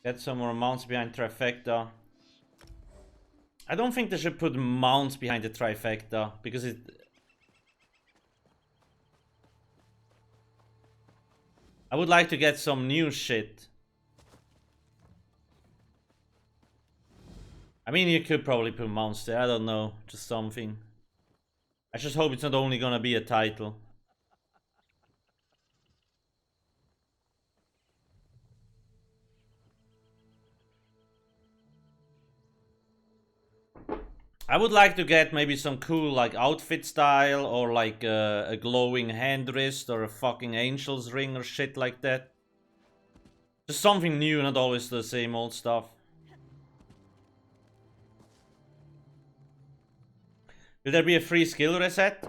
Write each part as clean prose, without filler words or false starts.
Get some more mounts behind trifecta. I don't think they should put mounts behind the trifecta because it. I would like to get some new shit. I mean, you could probably put mounts there. I don't know, just something. I just hope it's not only gonna be a title. I would like to get maybe some cool like outfit style or like a glowing hand wrist or a fucking angel's ring or shit like that. Just something new, not always the same old stuff. Will there be a free skill reset?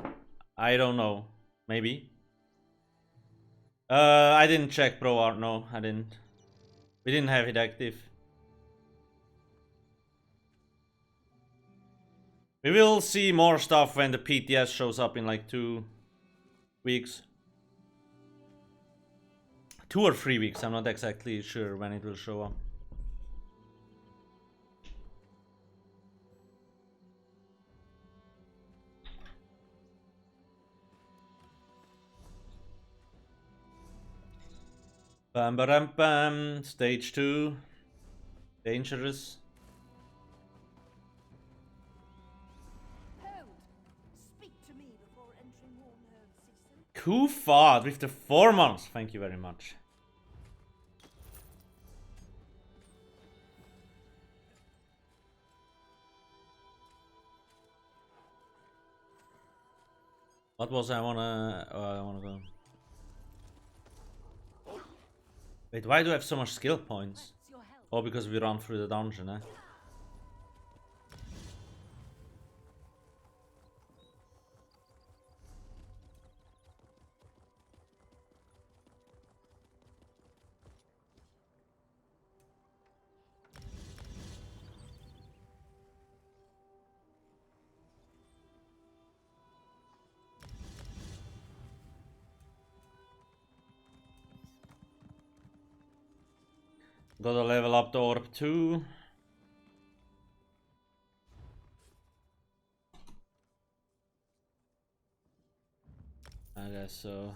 I don't know. Maybe. I didn't check Pro Art, no, I didn't. We didn't have it active. We will see more stuff when the PTS shows up in like 2 weeks. 2 or 3 weeks, I'm not exactly sure when it will show up. Bam bam bam, stage 2. Dangerous. Kufad with the 4 months. Thank you very much. What was I wanna? I wanna go. Wait, why do I have so much skill points? Oh, because we run through the dungeon, eh? Gotta level up the orb too. I guess so.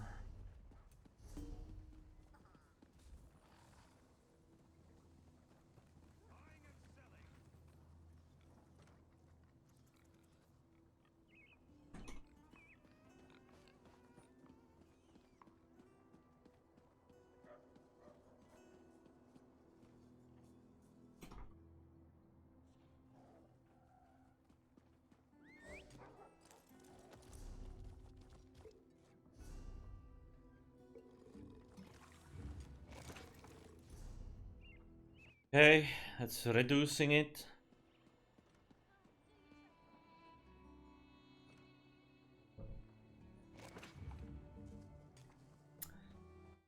Okay, that's reducing it.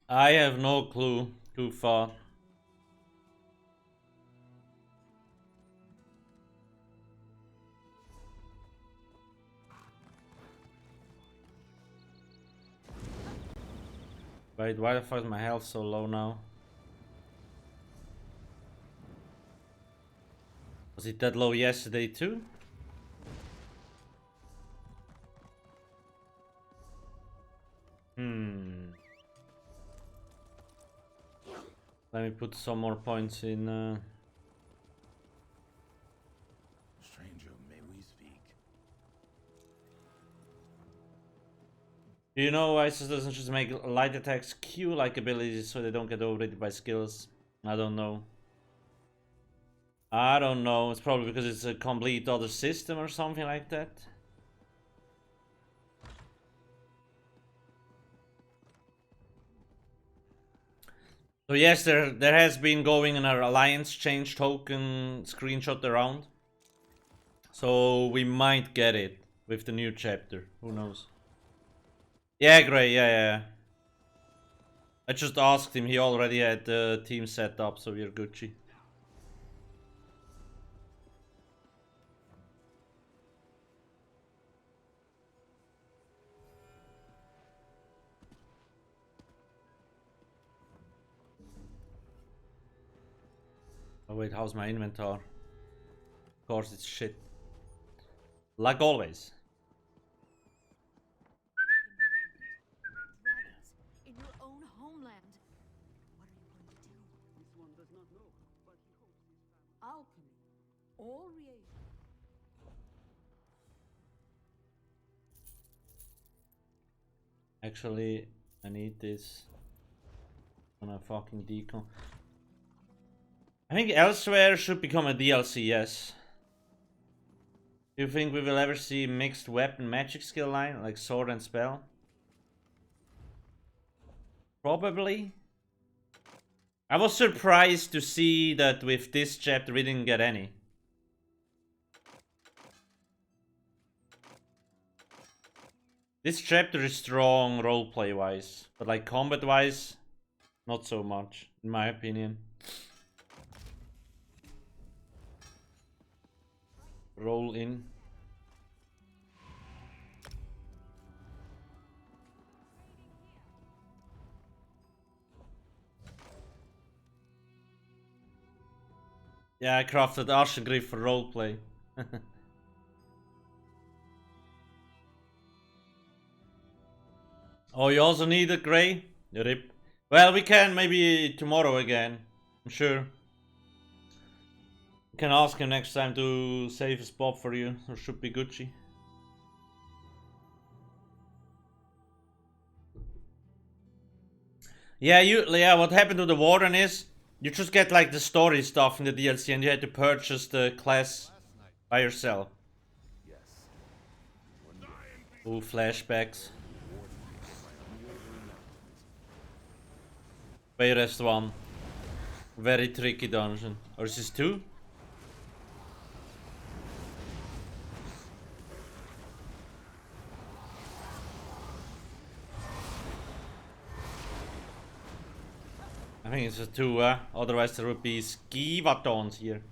I have no clue. Too far. Wait, why the fuck is my health so low now? Was it that low yesterday too? Let me put some more points in. Stranger, may we speak? Do you know ISIS doesn't just make light attacks Q-like abilities so they don't get overrated by skills? I don't know. I don't know. It's probably because it's a complete other system or something like that. So yes, there has been going an alliance change token screenshot around. So we might get it with the new chapter. Who knows? Yeah, great. Yeah. I just asked him. He already had the team set up, so we're Gucci. Oh wait, how's my inventory? Of course it's shit. Like always. Dragons in your own homeland. What are you going to do? This one does not know, but he hopes his family. Alchemy or reagent. Actually, I need this on a fucking decon. I think Elsewhere should become a DLC, yes. Do you think we will ever see mixed weapon magic skill line, like sword and spell? Probably. I was surprised to see that with this chapter we didn't get any. This chapter is strong roleplay wise, but like combat wise, not so much, in my opinion. Roll in. Yeah, I crafted Archegriff for roleplay. Oh, you also need a grey? Rip. Well, we can maybe tomorrow again. I'm sure. You can ask him next time to save a spot for you. Or should be Gucci. Yeah, what happened to the Warden is you just get like the story stuff in the DLC and you had to purchase the class by yourself. Yes. Ooh, flashbacks. Rest 1. Very tricky dungeon. Or is this 2? I think it's a 2, otherwise there would be skivatons here.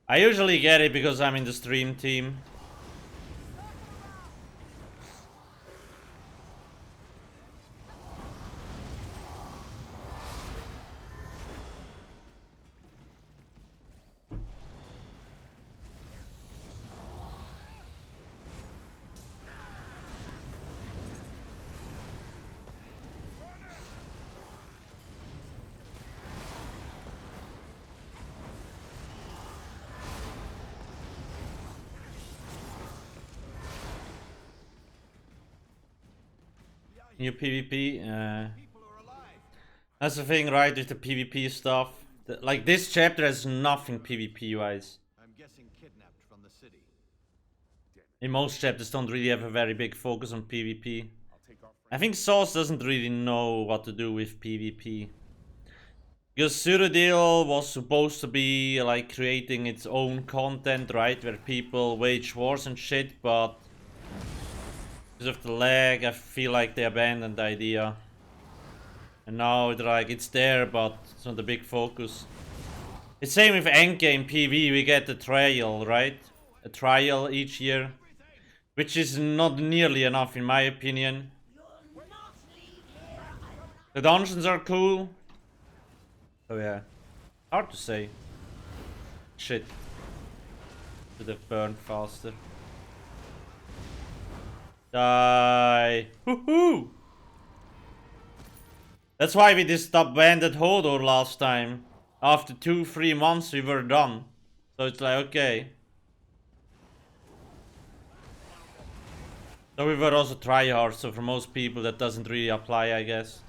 I usually get it because I'm in the stream team. New PvP, that's the thing, right, with the PvP stuff. Like, this chapter has nothing PvP-wise. I'm guessing kidnapped from the city. In most chapters don't really have a very big focus on PvP. I think Sauce doesn't really know what to do with PvP. Because Cyrodiil was supposed to be, like, creating its own content, right, where people wage wars and shit, but because of the lag, I feel like they abandoned the idea. And now they're like, it's there, but it's not a big focus. It's same with endgame PV, we get a trial, right? A trial each year. Which is not nearly enough in my opinion. The dungeons are cool. Oh yeah. Hard to say. Shit. Should have burned faster. Die. Woohoo! That's why we just stopped banded Hodor last time. After 2-3 months we were done. So it's like, okay. So we were also tryhard, so for most people that doesn't really apply, I guess.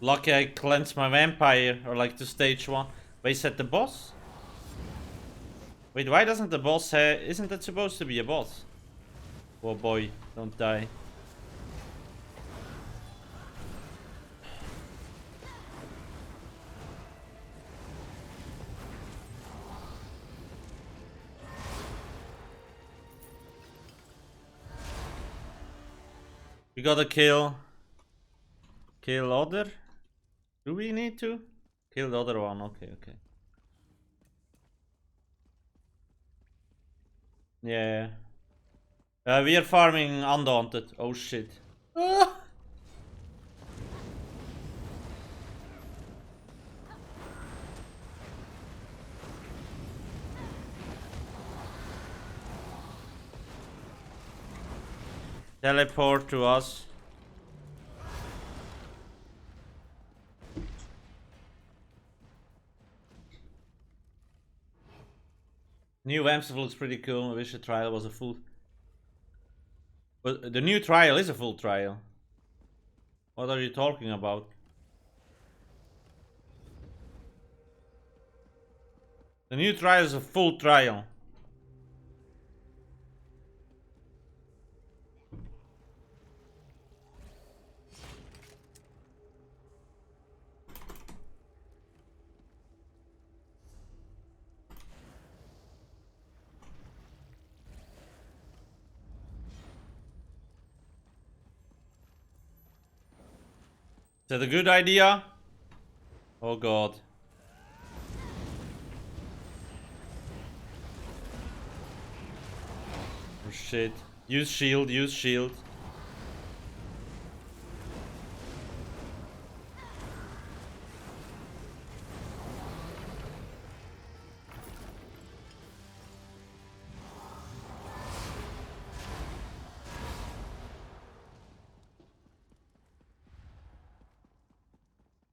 Lucky I cleansed my vampire, or like the stage 1. Wait, is that the boss? Wait, why doesn't the boss have... Isn't that supposed to be a boss? Oh boy, don't die. We got a kill. Kill other? Do we need to? Kill the other one, okay, okay. Yeah. We are farming Undaunted. Oh shit. Ah! Teleport to us. New Amstel looks pretty cool. I wish the trial was a full... But the new trial is a full trial. What are you talking about? The new trial is a full trial. Is that a good idea? Oh god. Oh shit. Use shield, use shield.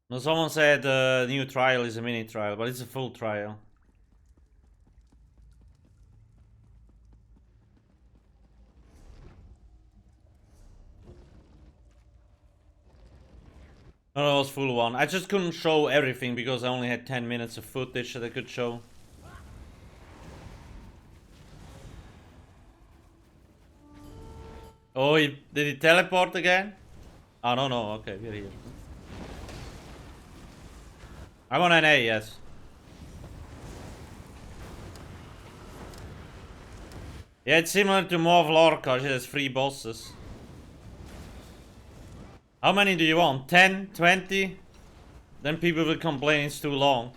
No, someone said the new trial is a mini trial, but it's a full trial. No, it was full one. I just couldn't show everything because I only had 10 minutes of footage that I could show. Oh, did he teleport again? Oh, no, okay, we're here. I'm on NA, yes. Yeah, it's similar to Mauve Lorca, she has 3 bosses. How many do you want? 10? 20? Then people will complain it's too long.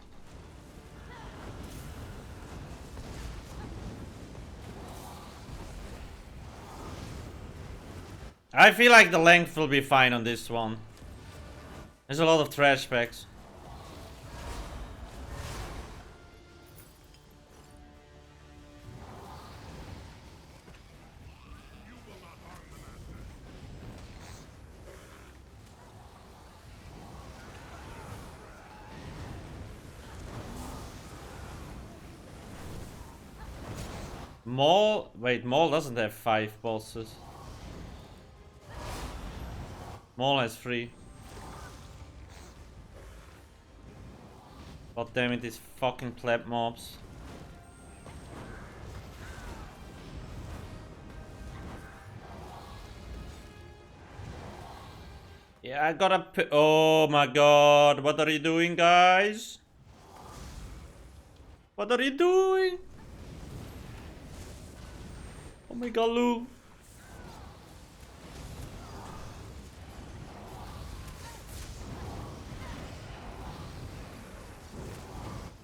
I feel like the length will be fine on this one. There's a lot of trash packs. Maul? Wait, Maul doesn't have 5 bosses. Maul has 3. God damn it, these fucking pleb mobs. Yeah, I gotta oh my god, what are you doing, guys? What are you doing? Oh my god, Lou.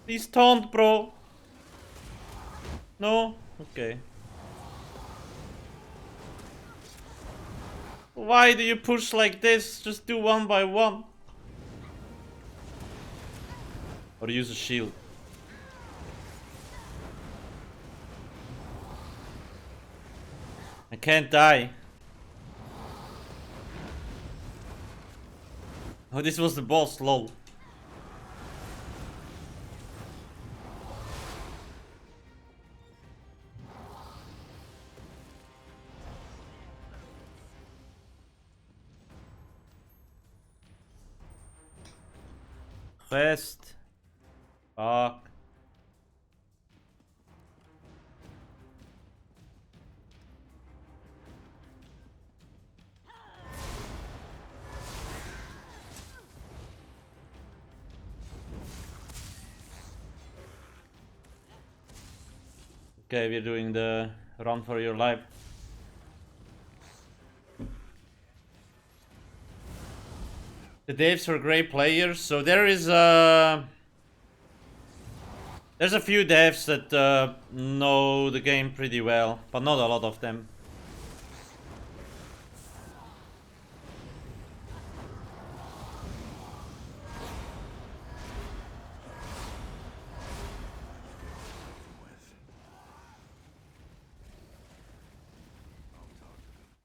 Please taunt, bro. No? Okay. Why do you push like this? Just do one by one. Or use a shield. I can't die. Oh, this was the boss, lol. Quest. Fuck. Okay, we're doing the run for your life. The devs were great players, so there is there's a few devs that know the game pretty well, but not a lot of them.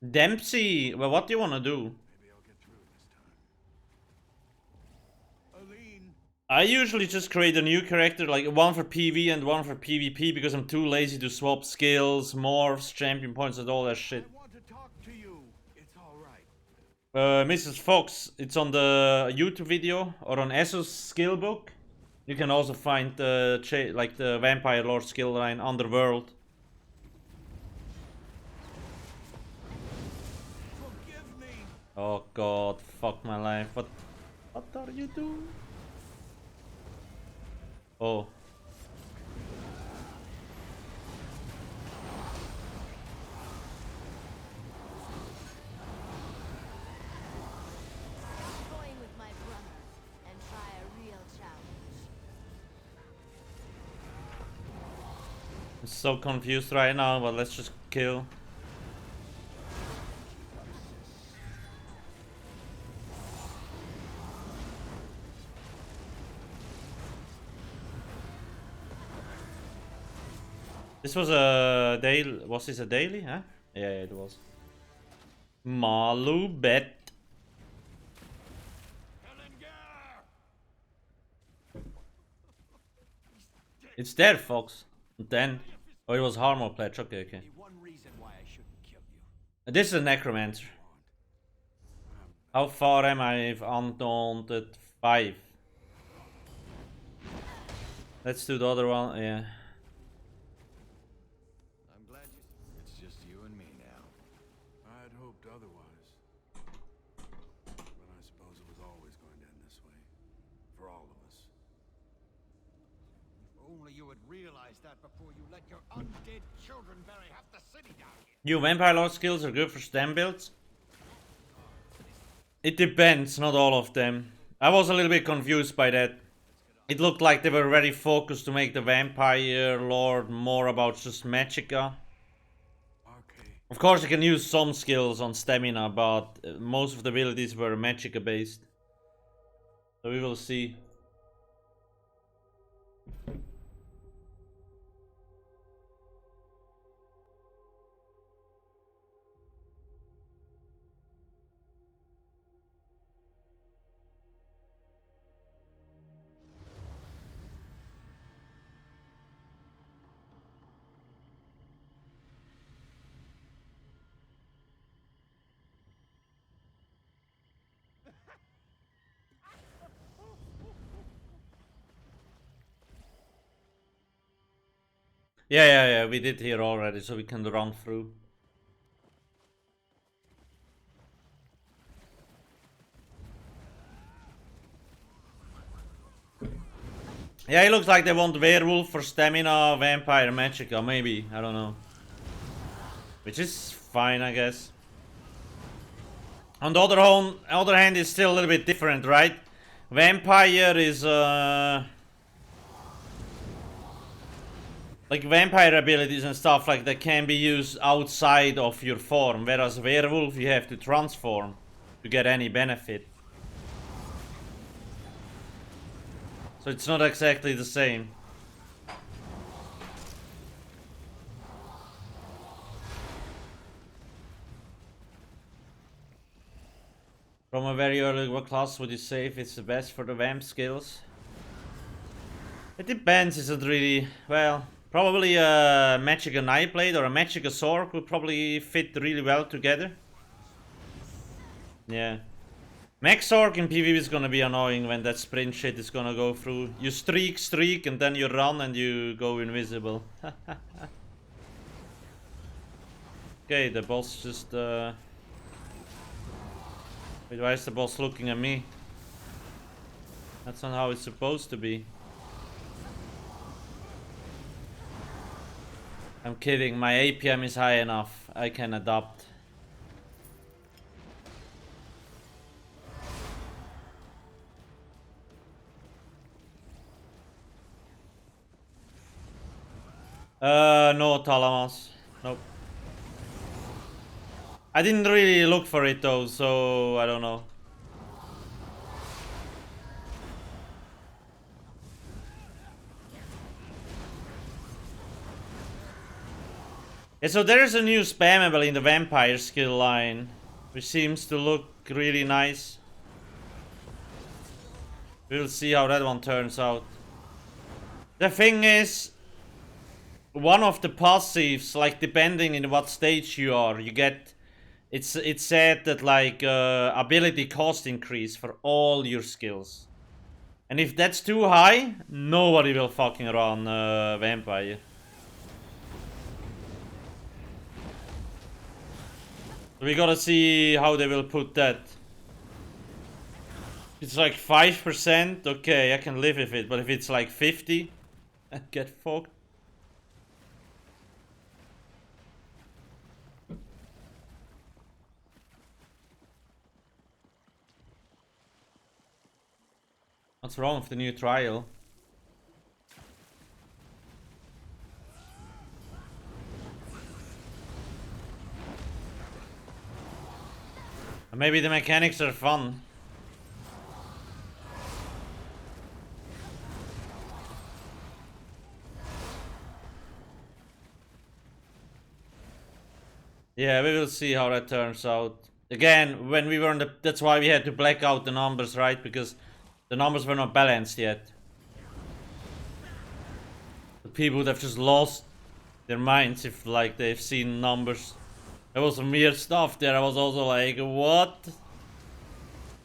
Dempsey, well, what do you want to do? I usually just create a new character, like one for PV and one for PvP, because I'm too lazy to swap skills, morphs, champion points, and all that shit. I want to talk to you. It's all right. Mrs. Fox, it's on the YouTube video or on Esso's skill book. You can also find the the Vampire Lord skill line Underworld. Forgive me. Oh god, fuck my life. What are you doing? Oh. Going with my brother and try a real challenge. I'm so confused right now, but let's just kill. This was a daily. Was this a daily? Huh? Yeah, it was. Malu bet. It's there, Fox. Then. Oh, it was Harmor Pledge. Okay, okay. One reason why I shouldn't kill you. This is a Necromancer. How far am I with Undaunted 5? Let's do the other one. Yeah. I'm glad you. It's just you and me now. I'd hoped otherwise. But I suppose it was always going to end this way. For all of us. If only you had realized that before you let your undead children bury half the city down here. You Vampire Lord skills are good for stem builds? It depends, not all of them. I was a little bit confused by that. It looked like they were very focused to make the Vampire Lord more about just Magicka. Okay. Of course, you can use some skills on stamina, but most of the abilities were Magicka based. So we will see. Yeah, we did here already, so we can run through. Yeah, it looks like they want Werewolf for stamina, Vampire, Magicka, maybe, I don't know. Which is fine, I guess. On the other hand, it's still a little bit different, right? Vampire is like vampire abilities and stuff like that can be used outside of your form, whereas werewolf you have to transform to get any benefit. So it's not exactly the same. From a very early, what class would you say if it's the best for the vamp skills? It depends, is it really? Well, probably a Magicka Nightblade or a Magicka Sword would probably fit really well together. Yeah. Max Sword in PvP is gonna be annoying when that sprint shit is gonna go through. You streak, and then you run and you go invisible. Okay, the boss just Wait, why is the boss looking at me? That's not how it's supposed to be. I'm kidding, my APM is high enough. I can adapt. No Talamas. Nope. I didn't really look for it though, so I don't know. Yeah, so there is a new spammable in the vampire skill line, which seems to look really nice. We'll see how that one turns out. The thing is, one of the passives, like depending in what stage you are, you get. It's said that like ability cost increase for all your skills, and if that's too high, nobody will fucking run vampire. We gotta see how they will put that. It's like 5%, okay, I can live with it, but if it's like 50, I get fucked. What's wrong with the new trial? Maybe the mechanics are fun. Yeah, we will see how that turns out. Again, when we were on the... That's why we had to black out the numbers, right? Because the numbers were not balanced yet. The people would have just lost their minds if, like, they've seen numbers. There was some weird stuff there. I was also like, what?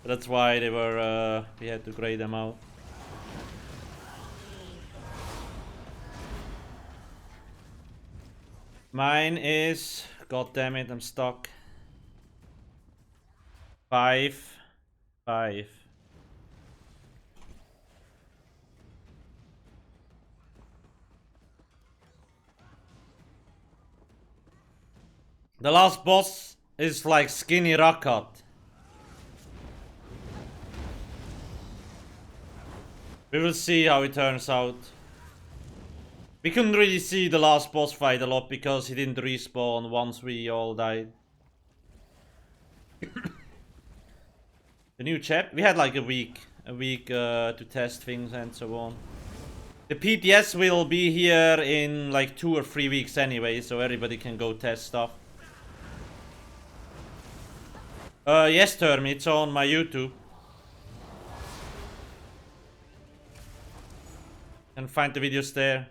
That's why they were, we had to grade them out. Mine is, god damn it, I'm stuck. 5. The last boss is like skinny Rakat. We will see how it turns out. We couldn't really see the last boss fight a lot because he didn't respawn once we all died. The new chap, we had like a week to test things and so on. The PTS will be here in like 2 or 3 weeks anyway, so everybody can go test stuff. Yes, Term, it's on my YouTube. You can find the videos there.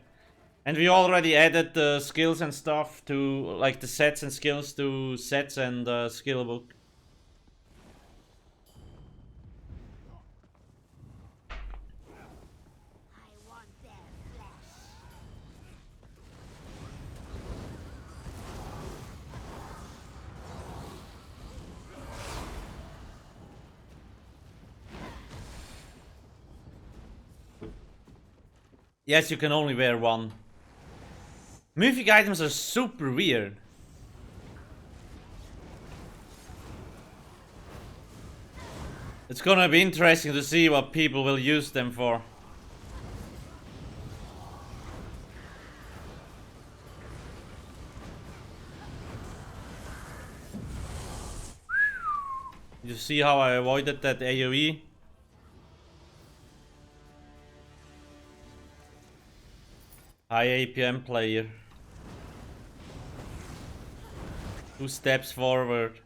And we already added the skills and stuff to, like the sets and skills to sets and skill book. I want their flesh. Yes, you can only wear one. Mythic items are super weird. It's gonna be interesting to see what people will use them for. You see how I avoided that AoE? High APM player. 2 steps forward.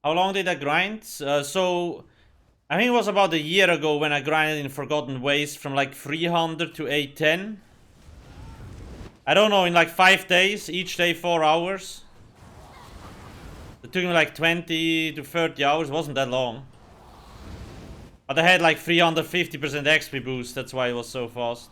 How long did I grind? So I think it was about a year ago when I grinded in Forgotten Waste from like 300 to 810. I don't know, in like 5 days, each day 4 hours. It took me like 20 to 30 hours, it wasn't that long. But I had like 350% XP boost, that's why it was so fast.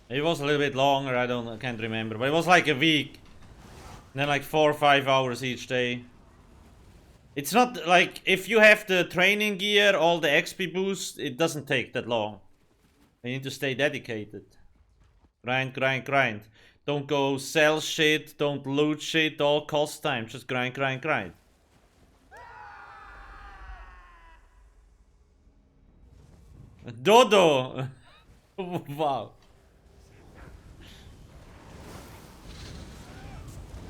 It was a little bit longer, I can't remember, but it was like a week. then like 4 or 5 hours each day. It's not like if you have the training gear, all the XP boost, it doesn't take that long. You need to stay dedicated. Grind, grind, grind. Don't go sell shit, don't loot shit, all cost time. Just grind, grind, grind. Dodo! Wow.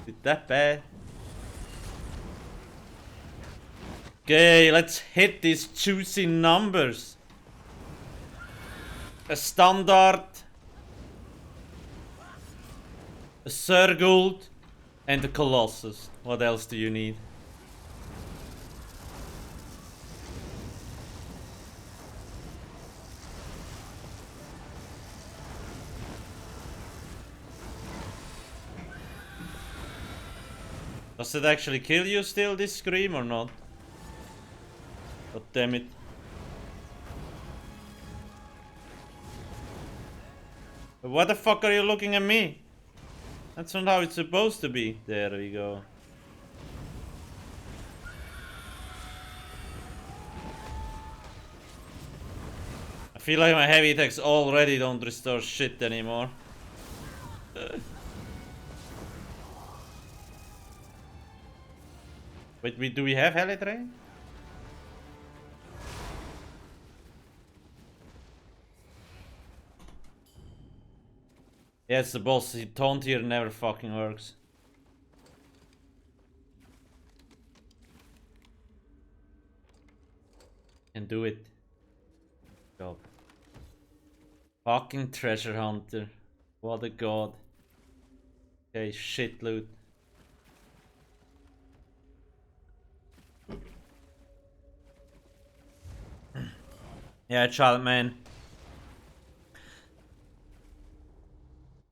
Is that bad? Okay, let's hit these juicy numbers. A standard, a Surgold, and a Colossus. What else do you need? Does it actually kill you still, this scream, or not? God damn it. What the fuck are you looking at me? That's not how it's supposed to be. There we go. I feel like my heavy attacks already don't restore shit anymore. Wait, do we have heli train? Yeah, it's the boss. The taunt here never fucking works. Can do it. Job. Fucking treasure hunter. What a god. Okay, shit loot. Yeah, child man.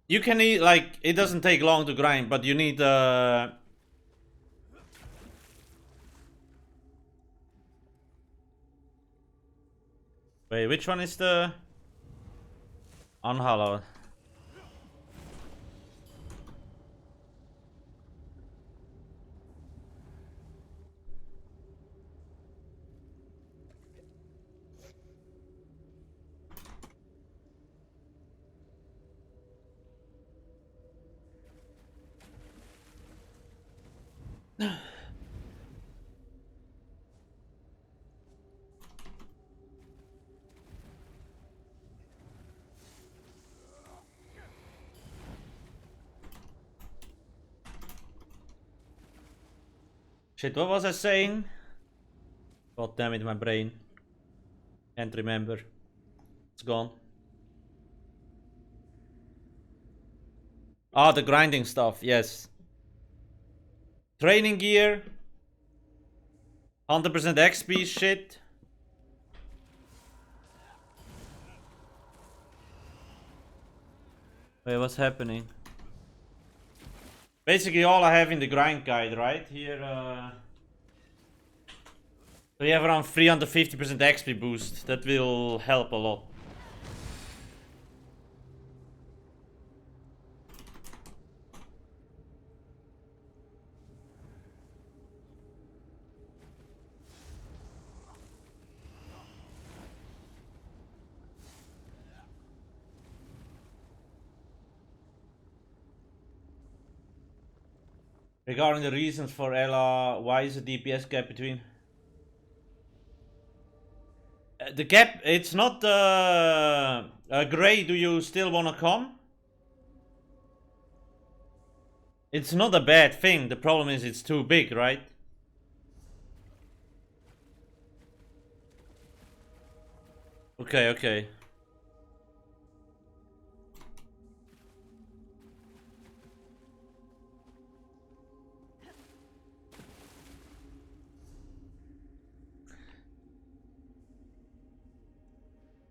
You can eat, like, it doesn't take long to grind, but you need wait, which one is the unhallowed? Shit, what was I saying? God damn it, my brain. Can't remember. It's gone. Ah, the grinding stuff, yes. Training gear. 100% XP shit. Wait, what's happening? Basically all I have in the grind guide, right? Here, we have around 350% XP boost. That will help a lot. Regarding the reasons for Ella, why is the DPS gap between? The gap, it's not Gray, do you still wanna come? It's not a bad thing, the problem is it's too big, right? Okay, okay.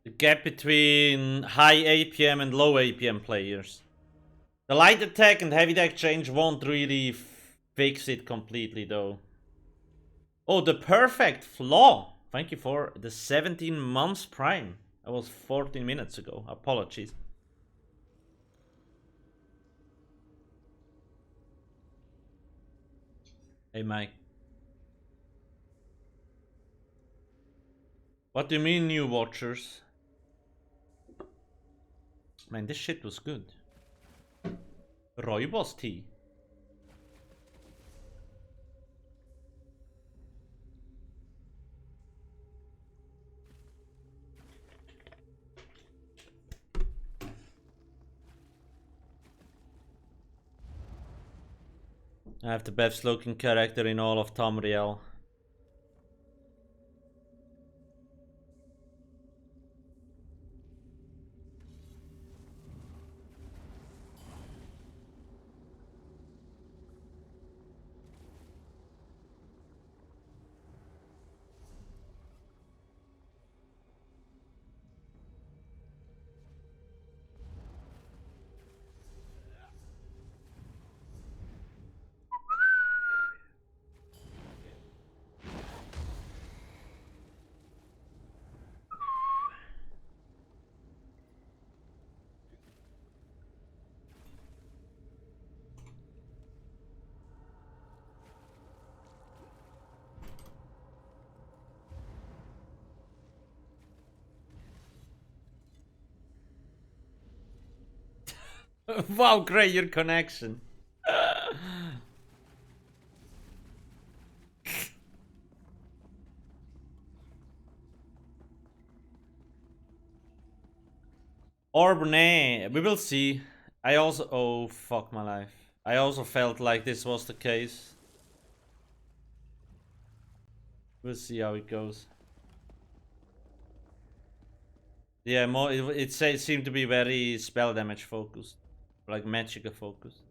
The gap between high APM and low APM players. The light attack and heavy attack change won't really fix it completely though. Oh, the perfect flaw. Thank you for the 17 months prime. That was 14 minutes ago. Apologies. Hey, Mike. What do you mean, new watchers? Man, this shit was good. Rooibos tea. I have the best looking character in all of Tamriel. Wow, great your connection. Orbne, we will see. I also, oh fuck my life. I also felt like this was the case. We'll see how it goes. Yeah, more it seemed to be very spell damage focused, like Magicka focused.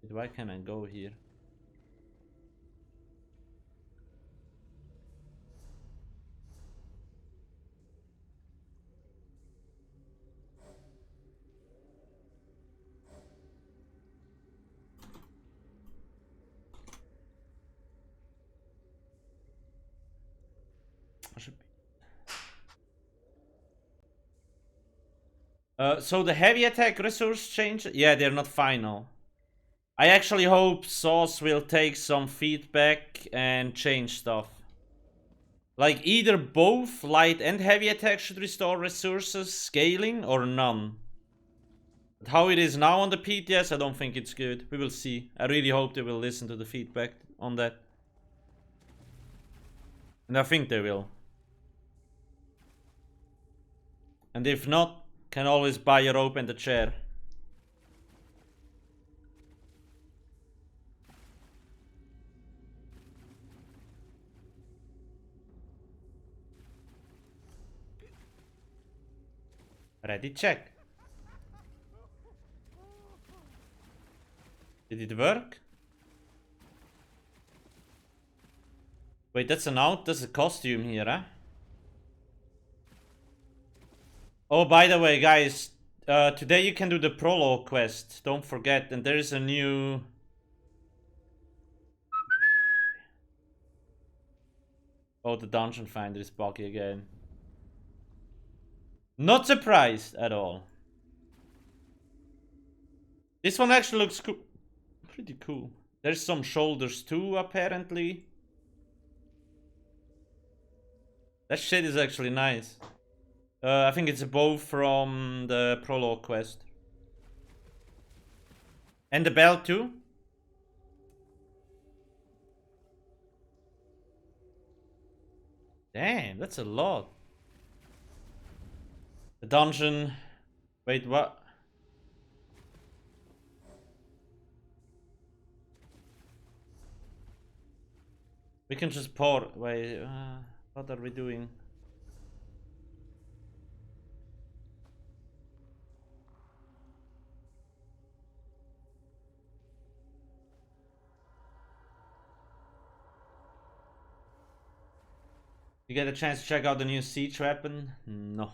Why can't I go here? So the heavy attack resource change? Yeah, they're not final. I actually hope Sauce will take some feedback and change stuff. Like either both light and heavy attack should restore resources scaling or none. But how it is now on the PTS, I don't think it's good. We will see. I really hope they will listen to the feedback on that. And I think they will. And if not, can always buy a rope and a chair. Ready, check. Did it work? Wait, that's an out? There's a costume here, huh? Oh, by the way, guys, today you can do the prologue quest. Don't forget, and there is a new... Oh, the dungeon finder is buggy again. Not surprised at all. This one actually looks cool. Pretty cool. There's some shoulders too, apparently. That shit is actually nice. I think it's a bow from the prologue quest. And the belt too. Damn, that's a lot. The dungeon. Wait, what? We can just pour. Wait, what are we doing? You get a chance to check out the new siege weapon? No.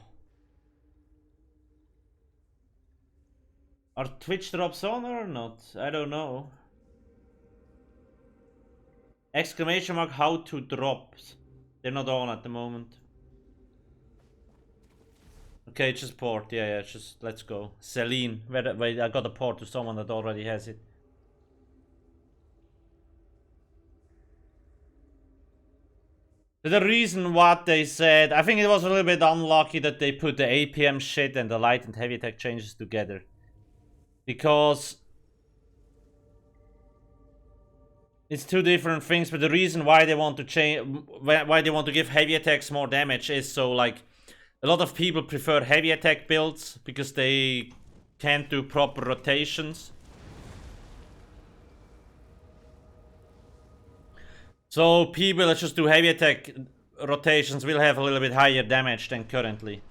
Are Twitch drops on or not? I don't know. Exclamation mark how to drop. They're not on at the moment. Okay, just port. Yeah, just let's go. Celine. Wait, I got a port to someone that already has it. The reason what they said, I think it was a little bit unlucky that they put the APM shit and the light and heavy attack changes together. Because it's two different things, but the reason why they want to change, why they want to give heavy attacks more damage is so like a lot of people prefer heavy attack builds because they can't do proper rotations. So people that just do heavy attack rotations will have a little bit higher damage than currently.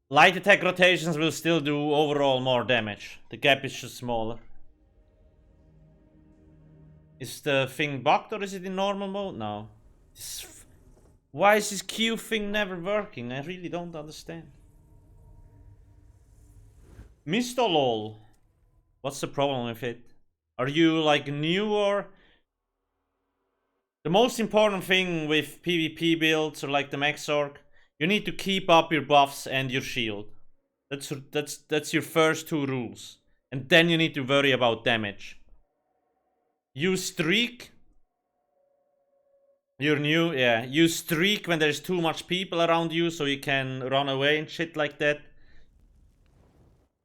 Light attack rotations will still do overall more damage. The gap is just smaller. Is the thing bugged or is it in normal mode? No. Why is this Q thing never working? I really don't understand. Mr. LOL. What's the problem with it? Are you like new or? The most important thing with PvP builds or like the Max Orc, you need to keep up your buffs and your shield. That's your first two rules. And then you need to worry about damage. You streak. You're new, yeah. You streak when there's too much people around you so you can run away and shit like that.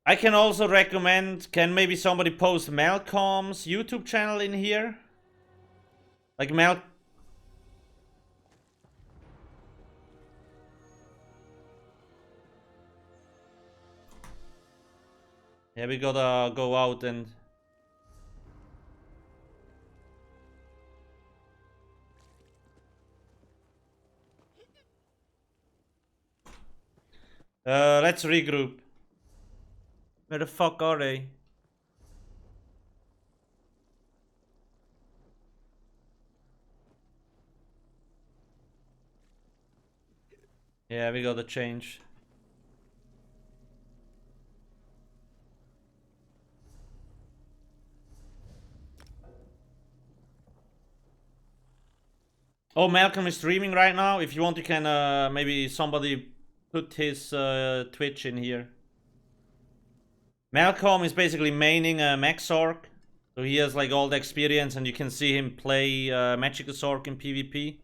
I can also recommend, can maybe somebody post Malcolm's YouTube channel in here? Like Yeah, we gotta go out and... let's regroup. Where the fuck are they? Yeah, we gotta change. Oh, Malcolm is streaming right now. If you want, you can maybe somebody put his Twitch in here. Malcolm is basically maining Max Orc. So he has like all the experience and you can see him play Magicka Orc in PvP.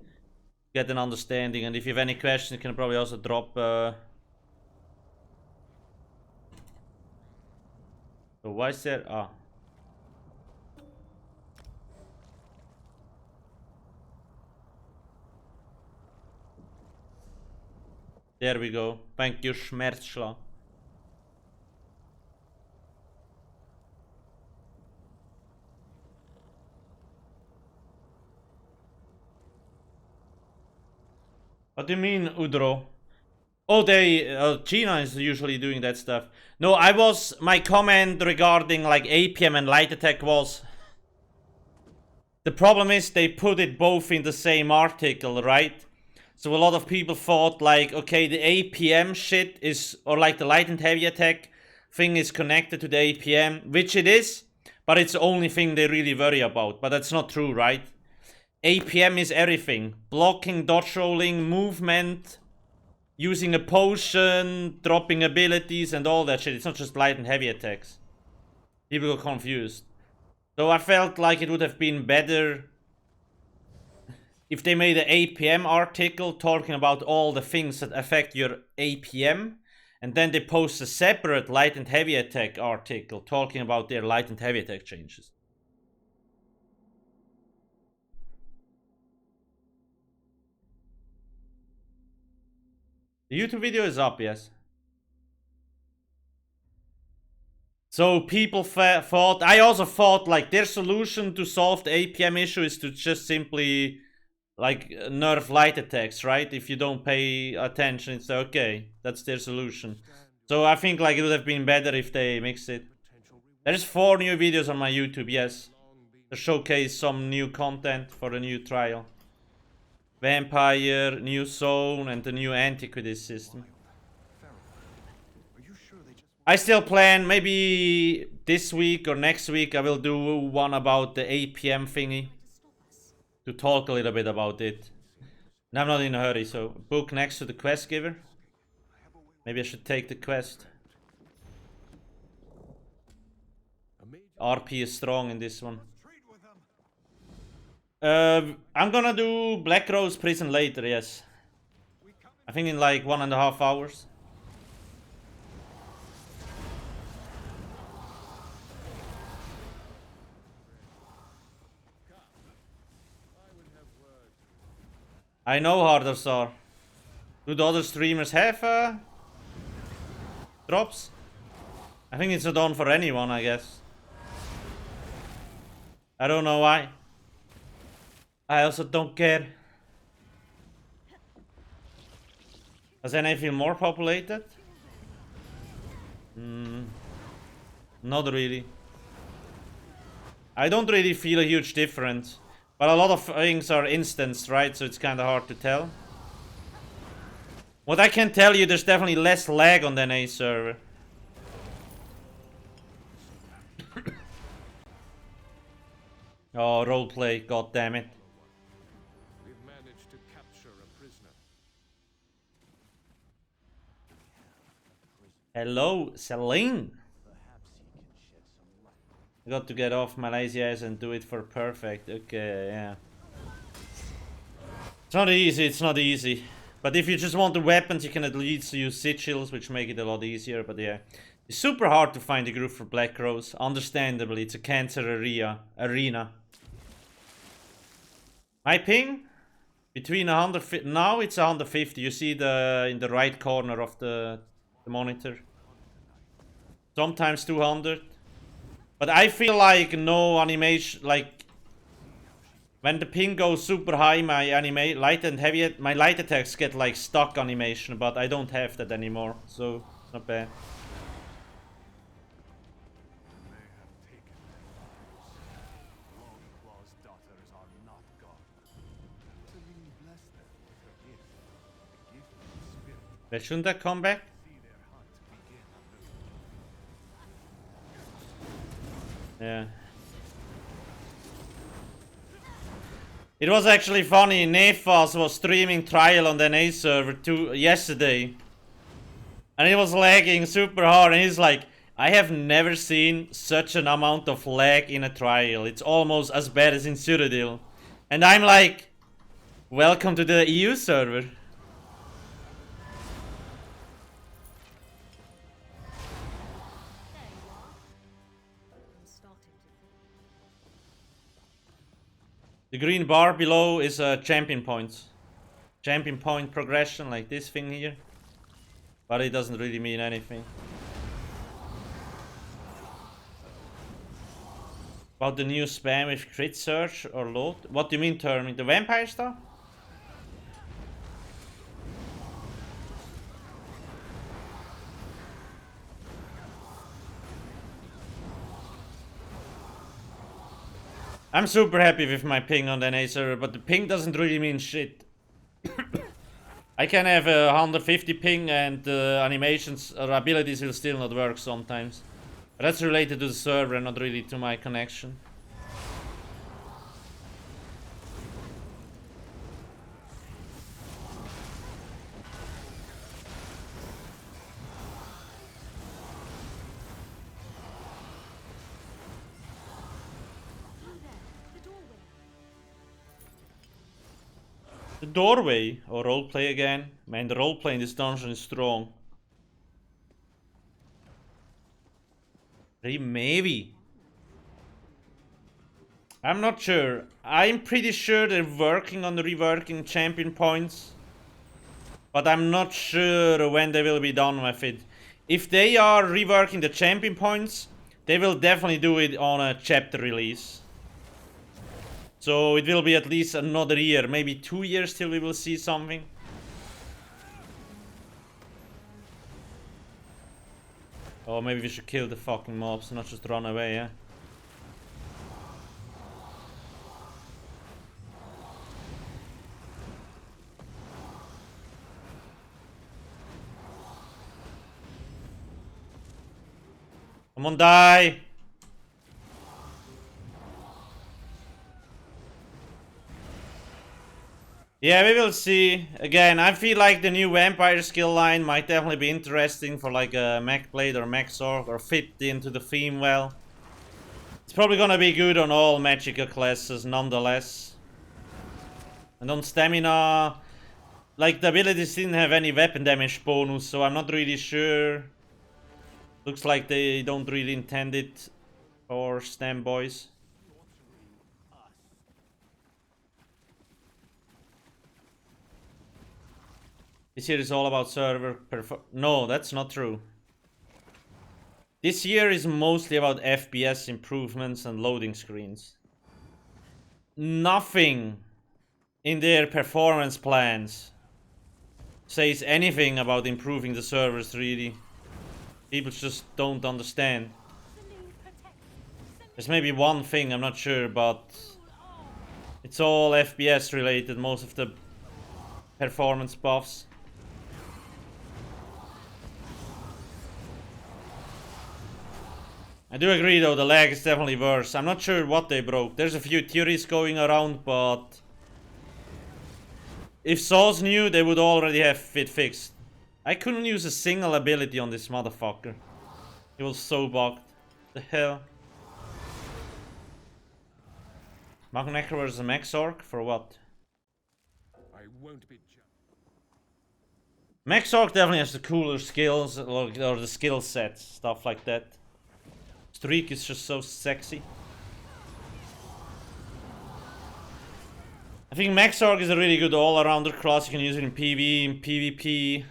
Get an understanding, and if you have any questions you can probably also drop... So why is there... Ah. There we go. Thank you, Schmerzschla. What do you mean, Udro? Oh, Gina is usually doing that stuff. No, my comment regarding like APM and light attack was... The problem is they put it both in the same article, right? So a lot of people thought like, okay, the APM shit is, or like the light and heavy attack thing is connected to the APM, which it is, but it's the only thing they really worry about. But that's not true, right? APM is everything. Blocking, dodge rolling, movement, using a potion, dropping abilities and all that shit. It's not just light and heavy attacks. People got confused. So I felt like it would have been better if they made an APM article talking about all the things that affect your APM, and then they post a separate light and heavy attack article talking about their light and heavy attack changes. The YouTube video is up, yes. So people thought, I also thought like their solution to solve the APM issue is to just simply like nerf light attacks, right? If you don't pay attention, it's okay. That's their solution. So I think like it would have been better if they mixed it. There's 4 new videos on my YouTube, yes. To showcase some new content for the new trial. Vampire, new zone, and the new antiquity system. I still plan, maybe this week or next week I will do one about the APM thingy. To talk a little bit about it. And I'm not in a hurry, so book next to the quest giver. Maybe I should take the quest. RP is strong in this one. I'm gonna do Black Rose Prison later, yes. I think in like 1.5 hours. I know harders are. Do the other streamers have drops? I think it's not on for anyone, I guess. I don't know why. I also don't care. Does NA feel more populated? Not really. I don't really feel a huge difference. But a lot of things are instanced, right? So it's kind of hard to tell. What I can tell you, there's definitely less lag on the NA server. Oh, roleplay, god damn it. We've managed to capture a prisoner. Hello, Celine. I got to get off my lazy ass and do it for perfect. Okay, yeah. It's not easy, it's not easy. But if you just want the weapons, you can at least use sigils, which make it a lot easier. But yeah, it's super hard to find a group for Black Rose. Understandably, it's a cancer arena. My ping? Between 150, now it's 150. You see the in the right corner of the monitor. Sometimes 200. But I feel like no animation, like when the ping goes super high, my light and heavy, my light attacks get like stuck animation, but I don't have that anymore, so it's not bad. But shouldn't that come back? Yeah. It was actually funny, Nefas was streaming Trial on the NA server yesterday. And it was lagging super hard, and he's like, I have never seen such an amount of lag in a Trial. It's almost as bad as in Cyrodiil. And I'm like, welcome to the EU server. The green bar below is champion points. Champion point progression, like this thing here. But it doesn't really mean anything. About the new spam with crit search or load? What do you mean terming? The vampire stuff? I'm super happy with my ping on the NA server, but the ping doesn't really mean shit. I can have a 150 ping and animations or abilities will still not work sometimes. But that's related to the server and not really to my connection. The doorway, or roleplay again. Man, the roleplay in this dungeon is strong. Maybe. I'm not sure. I'm pretty sure they're working on the reworking champion points. But I'm not sure when they will be done with it. If they are reworking the champion points, they will definitely do it on a chapter release. So it will be at least another year, maybe 2 years till we will see something. Oh, maybe we should kill the fucking mobs, not just run away, yeah? Come on, die! Yeah, we will see. Again, I feel like the new vampire skill line might definitely be interesting for like a mech blade or mech sword, or fit into the theme well. It's probably gonna be good on all Magicka classes nonetheless. And on stamina, like the abilities didn't have any weapon damage bonus, so I'm not really sure. Looks like they don't really intend it for stam boys. This year is all about server No, that's not true. This year is mostly about FPS improvements and loading screens. Nothing in their performance plans says anything about improving the servers, really. People just don't understand. There's maybe one thing, I'm not sure, but it's all FPS related, most of the performance buffs. I do agree though, the lag is definitely worse. I'm not sure what they broke. There's a few theories going around, but if Saws knew, they would already have it fixed. I couldn't use a single ability on this motherfucker. It was so bugged. The hell? Magicka Necromancer versus a Mech Sorc? For what? I won't be Mech Sorc definitely has the cooler skills, or the skill sets, stuff like that. Streak is just so sexy. I think Mech Sorc is a really good all-arounder class. You can use it in PvE, in PvP.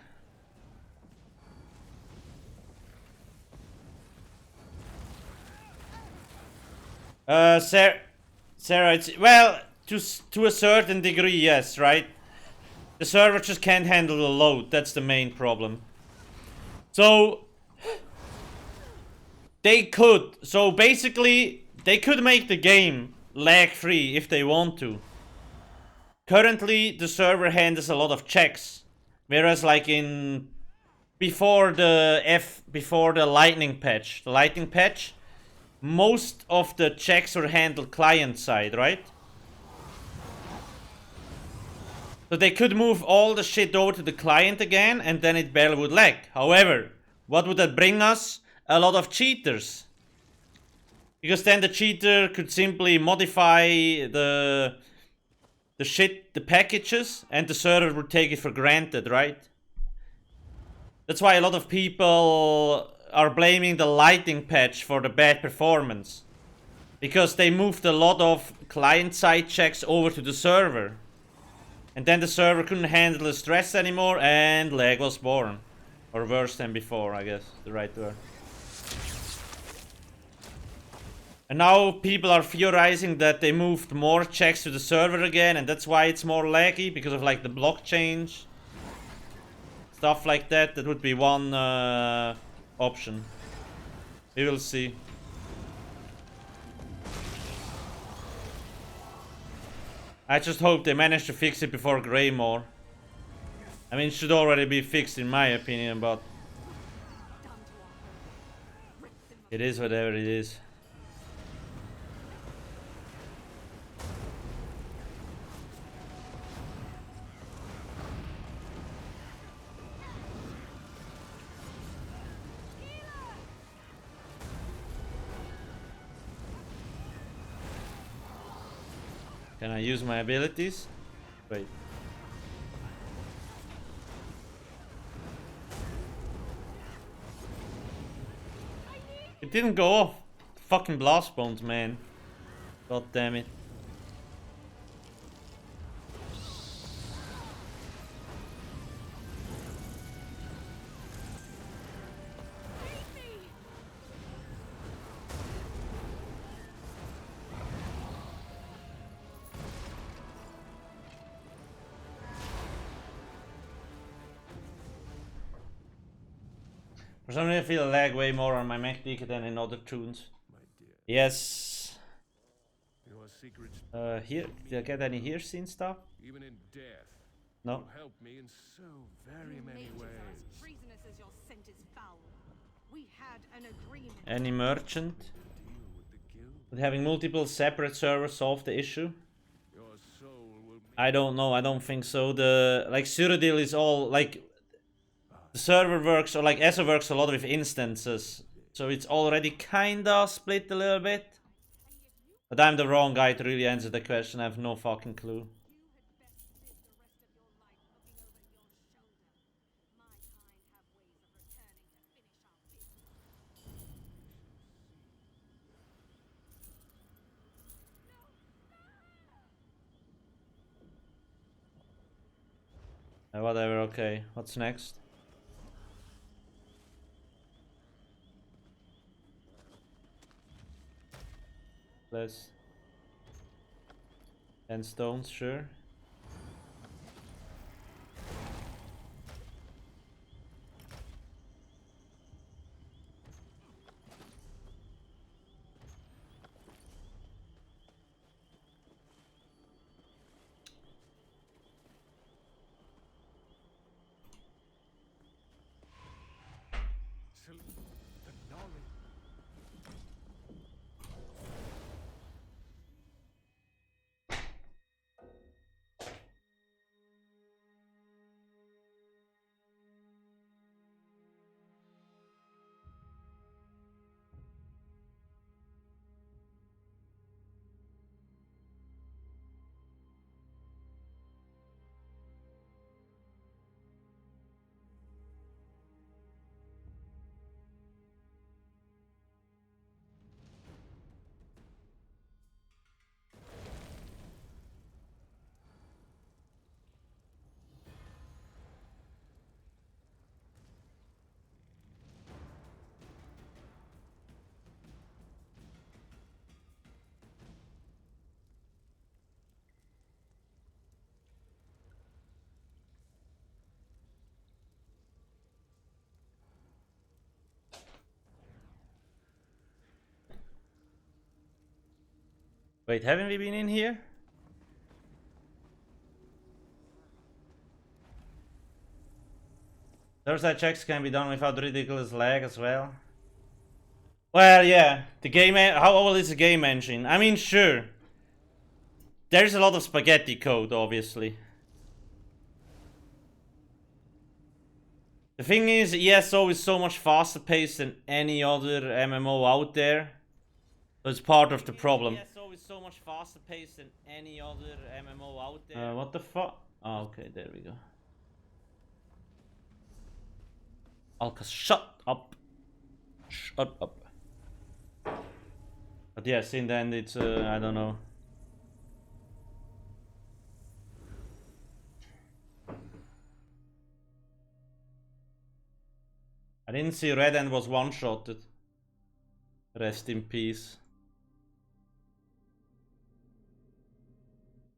Sarah, it's, well, to a certain degree, yes, right? The server just can't handle the load. That's the main problem. So they could. So basically, they could make the game lag-free if they want to. Currently, the server handles a lot of checks, whereas like in before the lightning patch, most of the checks were handled client side, right? So they could move all the shit over to the client again, and then it barely would lag. However, what would that bring us? A lot of cheaters. Because then the cheater could simply modify the packages, and the server would take it for granted, right? That's why a lot of people are blaming the lighting patch for the bad performance. Because they moved a lot of client-side checks over to the server. And then the server couldn't handle the stress anymore, and lag was born. Or worse than before, I guess, the right word. And now people are theorizing that they moved more checks to the server again, and that's why it's more laggy, because of like the block change. Stuff like that, that would be one option. We will see. I just hope they manage to fix it before Greymore. I mean, it should already be fixed in my opinion, but it is whatever it is. Can I use my abilities? Wait. It didn't go off. Fucking blast bones, man. God damn it. For some reason I feel lag way more on my Magicka than in other tunes. Yes. Your secrets, Here, did I get any here scene stuff? even in death, No. you help me in so very many ways. Treasonous as your scent is foul. We had an agreement. Any merchant? Deal with the guild. Would having multiple separate servers solve the issue? Your soul will make I don't know. I don't think so. The like Cyrodiil is all like the server works, or like ESO works a lot with instances, so it's already kinda split a little bit. But I'm the wrong guy to really answer the question. I have no fucking clue. Whatever, okay. What's next? Less 10 stones, sure. the knowledge. Wait, haven't we been in here? Server-side checks can be done without ridiculous lag as well. Well, yeah. The game. How old is the game engine? I mean, sure. There's a lot of spaghetti code, obviously. The thing is, ESO is so much faster paced than any other MMO out there. So it's part of the problem. ESO is so much faster paced than any other MMO out there. What the fuck? Oh, okay, there we go. Alcast, shut up. Shut up. But yes, in the end, it's, I don't know. I didn't see Red End was one-shotted. Rest in peace.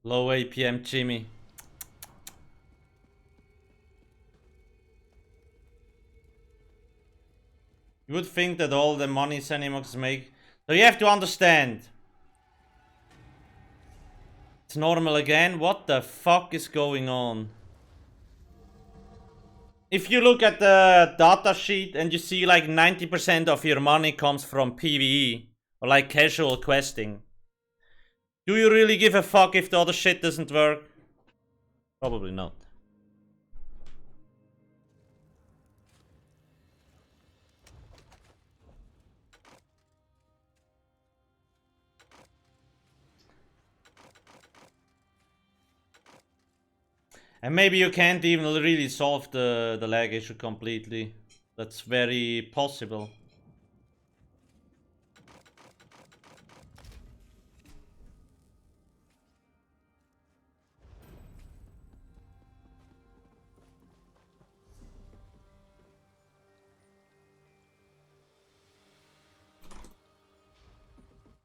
Low APM Jimmy. You would think that all the money Zenimax make... So you have to understand. It's normal again? What the fuck is going on? If you look at the data sheet and you see like 90% of your money comes from PvE or like casual questing, do you really give a fuck if the other shit doesn't work? Probably not. And maybe you can't even really solve the lag issue completely. That's very possible.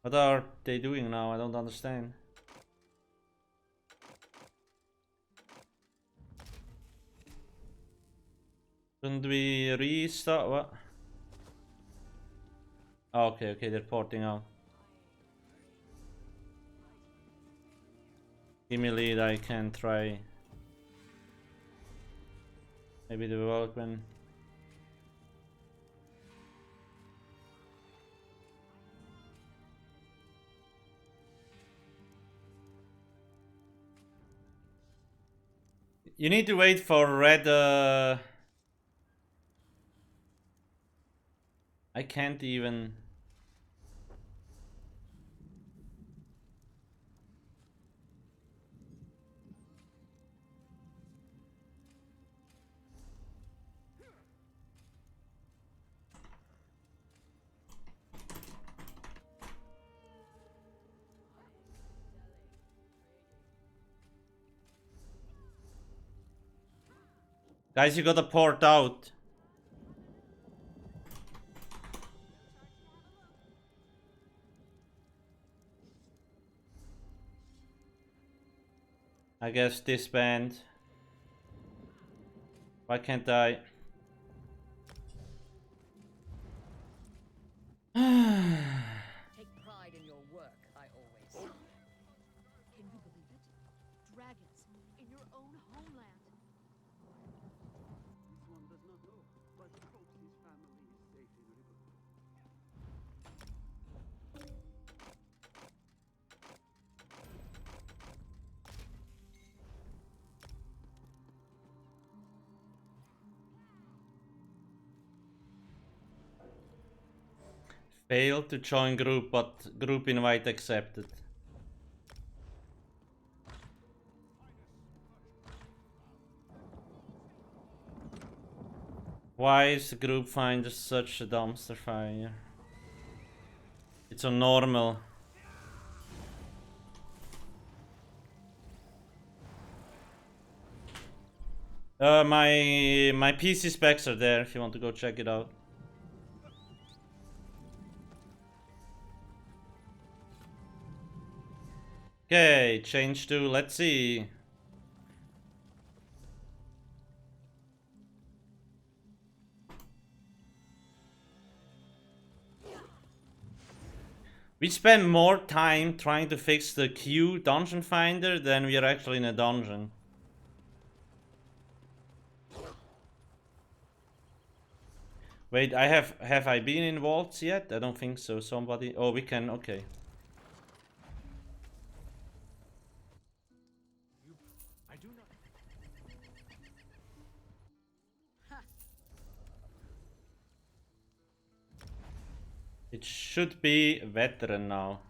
What are they doing now? I don't understand. Shouldn't we restart? What? Oh, okay, okay, they're porting out. Give me lead, I can try. Maybe the development. You need to wait for red. I can't even. Guys, you gotta port out. I guess disband. Why can't I? Take pride in your work, I always say. Can you believe it? Dragons in your own homeland. This one does not know, but he hopes his family is safe in River. Failed to join group, but group invite accepted. Why is the group finder such a dumpster fire? It's a normal. My PC specs are there if you want to go check it out. Okay, change to, let's see. We spend more time trying to fix the Q dungeon finder than we are actually in a dungeon. Wait, have I been in vaults yet? I don't think so. Somebody. Oh, we can. Okay. I do not. It should be veteran now.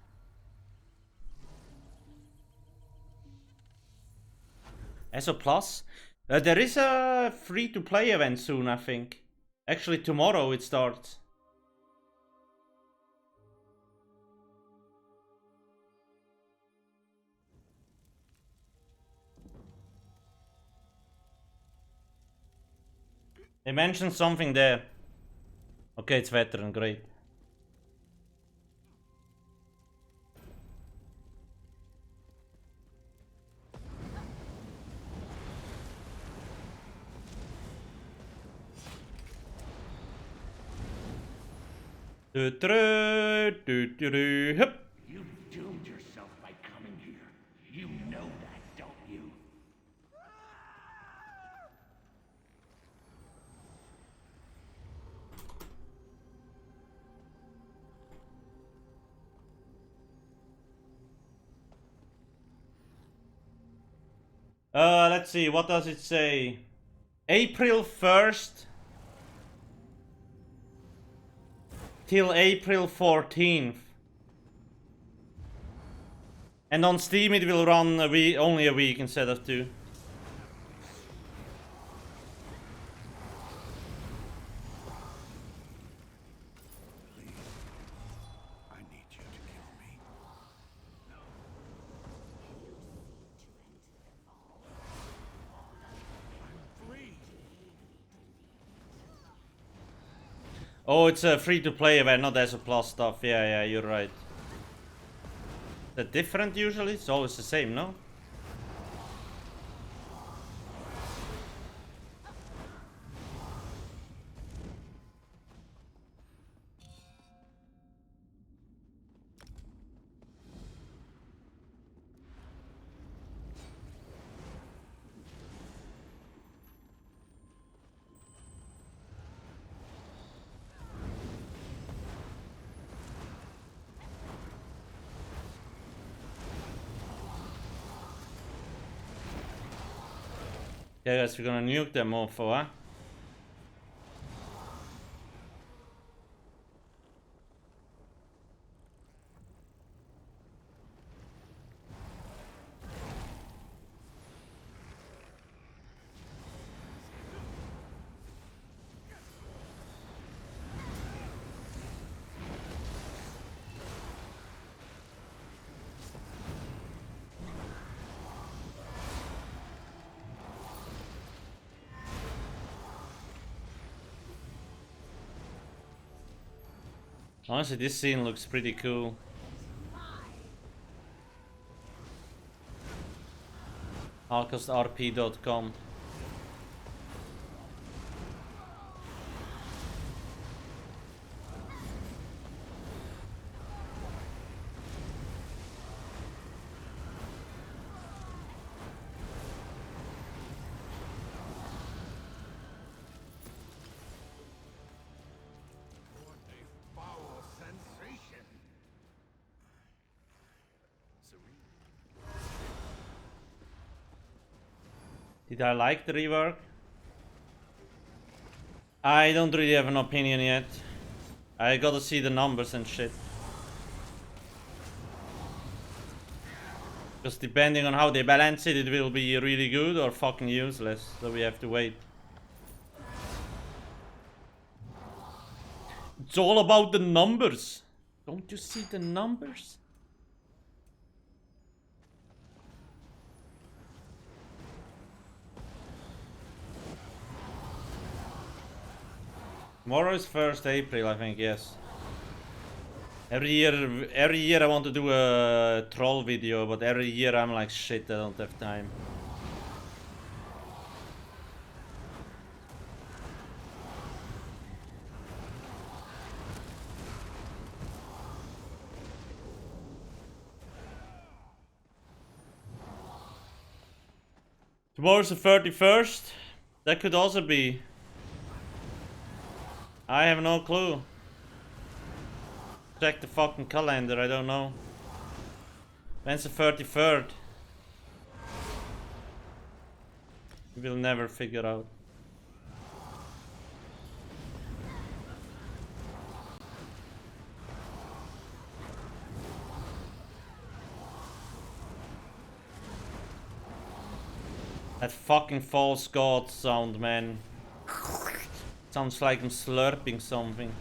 ESO Plus? There is a free-to-play event soon, I think. Actually, tomorrow it starts. They mentioned something there. Okay, it's veteran, great. You doomed yourself by coming here. You know that, don't you? Let's see, what does it say? April 1st till April 14th. And on Steam it will run only a week instead of 2. I need you to kill me. Oh, it's a free-to-play event, not as a plus stuff. Yeah, you're right. Is that different usually? It's always the same, no? Okay, guys, we're gonna nuke that mofo, huh? Honestly, this scene looks pretty cool. alcasthq.com. What a foul sensation! Did I like the rework? I don't really have an opinion yet. I gotta see the numbers and shit. Because depending on how they balance it, it will be really good or fucking useless. So we have to wait. It's all about the numbers. Don't you see the numbers? Tomorrow is 1st April, I think, yes. Every year I want to do a troll video, but every year I'm like, shit, I don't have time. Tomorrow's the 31st. That could also be. I have no clue. Check the fucking calendar, I don't know. When's the 33rd? We'll never figure out. That fucking false god sound, man. Sounds like I'm slurping something.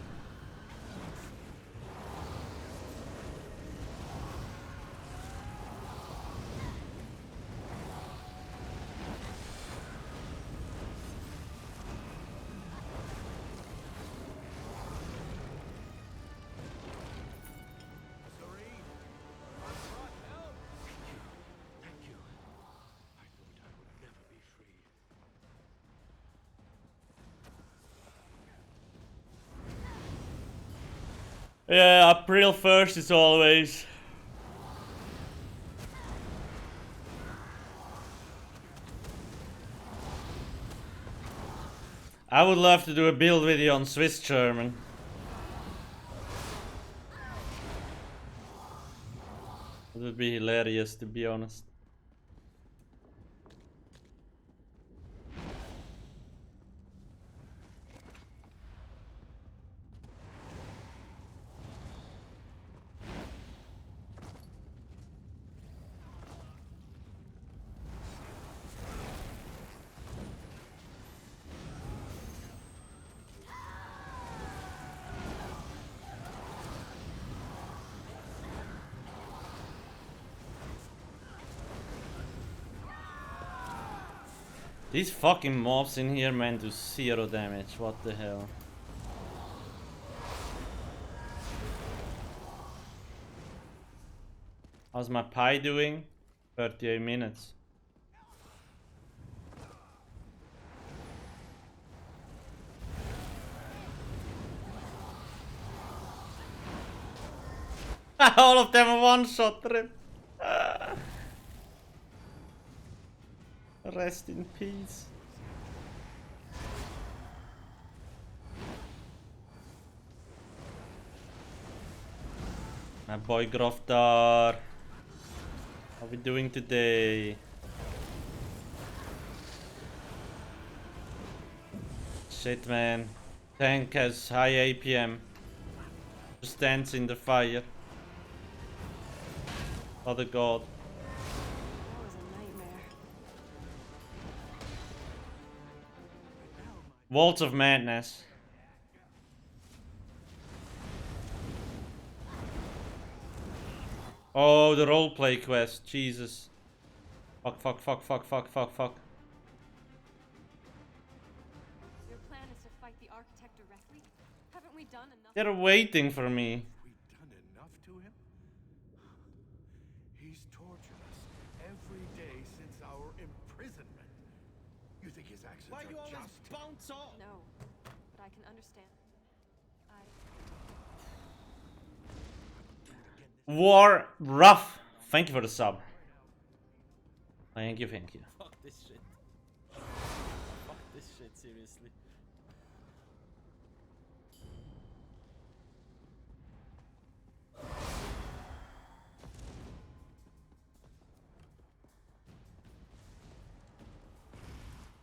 Yeah, April 1st is always. I would love to do a build video on Swiss German. It would be hilarious, to be honest. These fucking mobs in here, man, do 0 damage. What the hell? How's my pie doing? 38 minutes. All of them are one-shot rip. Rest in peace. My boy Groftar. How we doing today? Shit, man. Tank has high APM. Just stands in the fire. Other god. That was a nightmare. Waltz of Madness. Oh, the roleplay quest. Jesus. Fuck, fuck, fuck, fuck, fuck, fuck, fuck. Your plan is to fight the architect directly? Haven't we done enough? They're waiting for me. We done enough to him? He's tortured us every day since our imprisonment. You think his actions Why are you always just? bounce off? No, but I can understand. War rough. Thank you for the sub. Thank you, thank you. Fuck this shit. Fuck this shit, seriously.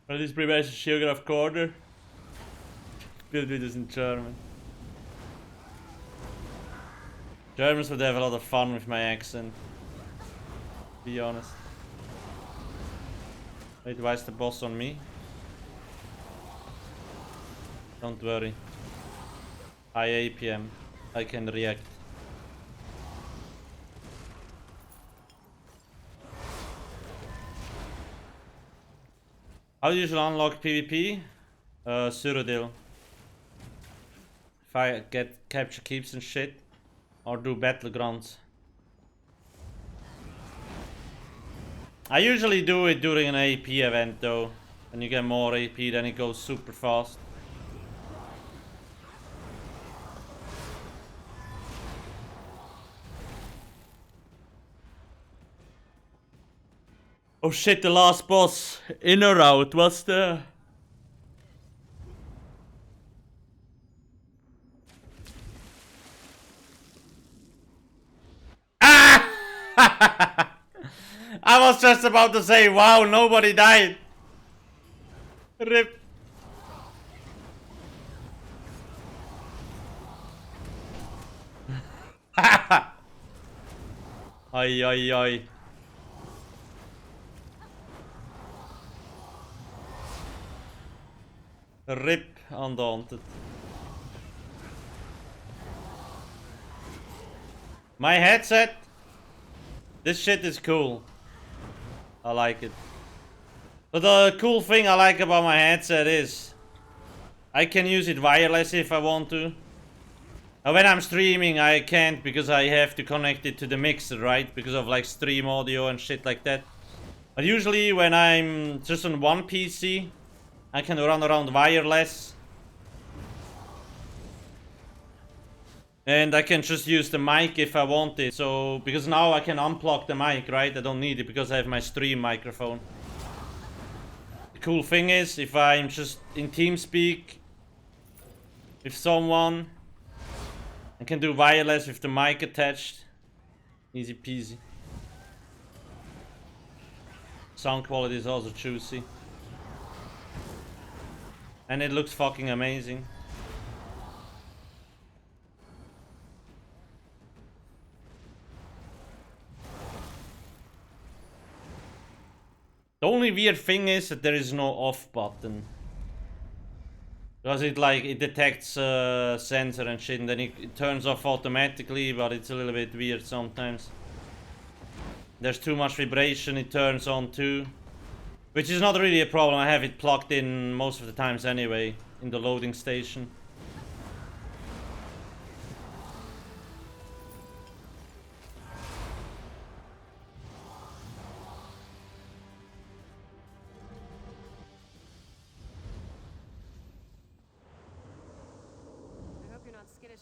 Well, this pretty much sugar of corner. Build videos in German. Germans would have a lot of fun with my accent. Be honest. Wait, why is the boss on me? Don't worry. High APM. I can react. How do you usually unlock PvP? Cyrodiil. If I get capture keeps and shit. Or do battlegrounds. I usually do it during an AP event though. When you get more AP then it goes super fast. Oh shit, the last boss. In or out? What's the... I was just about to say, wow, nobody died. Rip. Ay, ay, ay. Rip Undaunted. My headset. This shit is cool. I like it. But the cool thing I like about my headset is I can use it wireless if I want to. When I'm streaming I can't because I have to connect it to the mixer, right? Because of like stream audio and shit like that. But usually when I'm just on one PC I can run around wireless. And I can just use the mic if I want it. So, because now I can unplug the mic, right? I don't need it because I have my stream microphone. The cool thing is, if I'm just in TeamSpeak with someone, I can do wireless with the mic attached. Easy peasy. Sound quality is also juicy. And it looks fucking amazing. The only weird thing is that there is no off button. Because it detects sensor and shit and then it turns off automatically, but it's a little bit weird sometimes. There's too much vibration, it turns on too. Which is not really a problem, I have it plugged in most of the times anyway, in the loading station.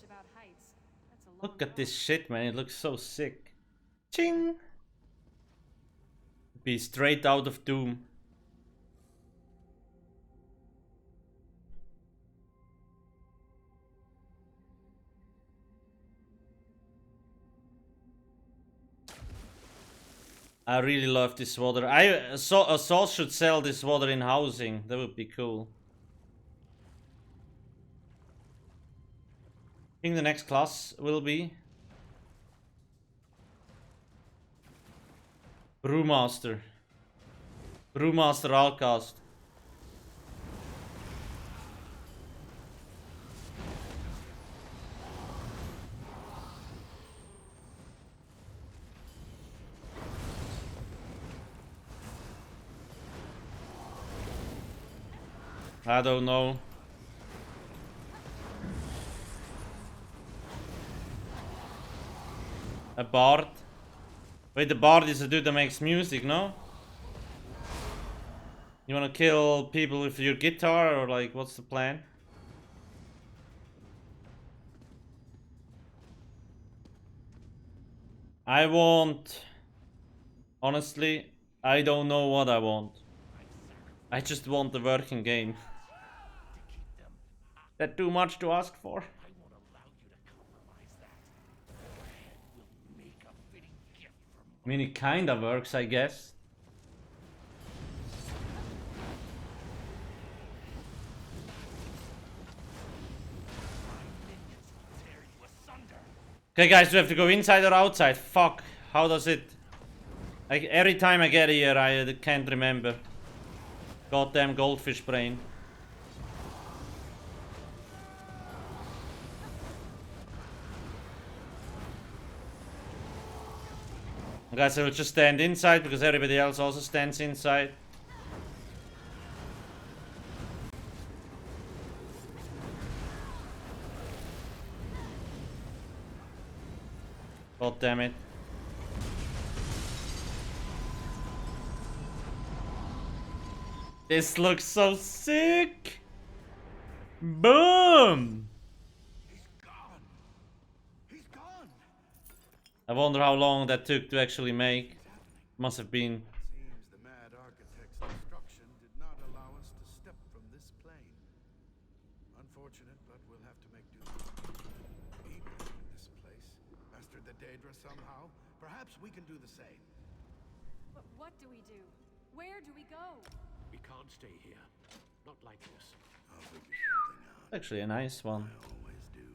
About heights. That's a long Look at walk. this shit, man, it looks so sick. Ching! Be straight out of Doom. I really love this water. I saw a sauce should sell this water in housing. That would be cool. think the next class will be Brewmaster. Brewmaster Alcast. I don't know. A bard? Wait, the bard is a dude that makes music, no? You wanna kill people with your guitar, or like, what's the plan? I want... Honestly, I don't know what I want. I just want the working game. That too much to ask for? I mean, it kinda works, I guess. Okay, guys, do we have to go inside or outside? Fuck. How does it... Like, every time I get here, I can't remember. Goddamn goldfish brain. Guys, I will just stand inside because everybody else also stands inside. God damn it. This looks so sick! Boom! He's gone. He's gone. I wonder how long that took to actually make. Must have been. Seems the mad architect's destruction did not allow us to step from this plane. Unfortunate, but we'll have to make do. People in this place mastered the Daedra somehow. Perhaps we can do the same. But what do we do? Where do we go? We can't stay here. Not like this. I'll figure something out. Actually a nice one. I always do.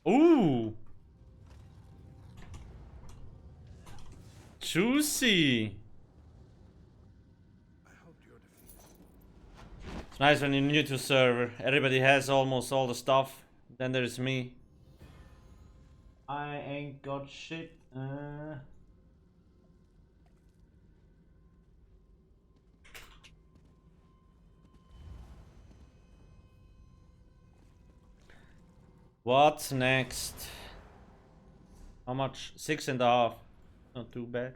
Ooh! Juicy! I hope you're defeated. It's nice when you're new to a server. Everybody has almost all the stuff. Then there's me. I ain't got shit. What's next? How much? 6.5. Not too bad.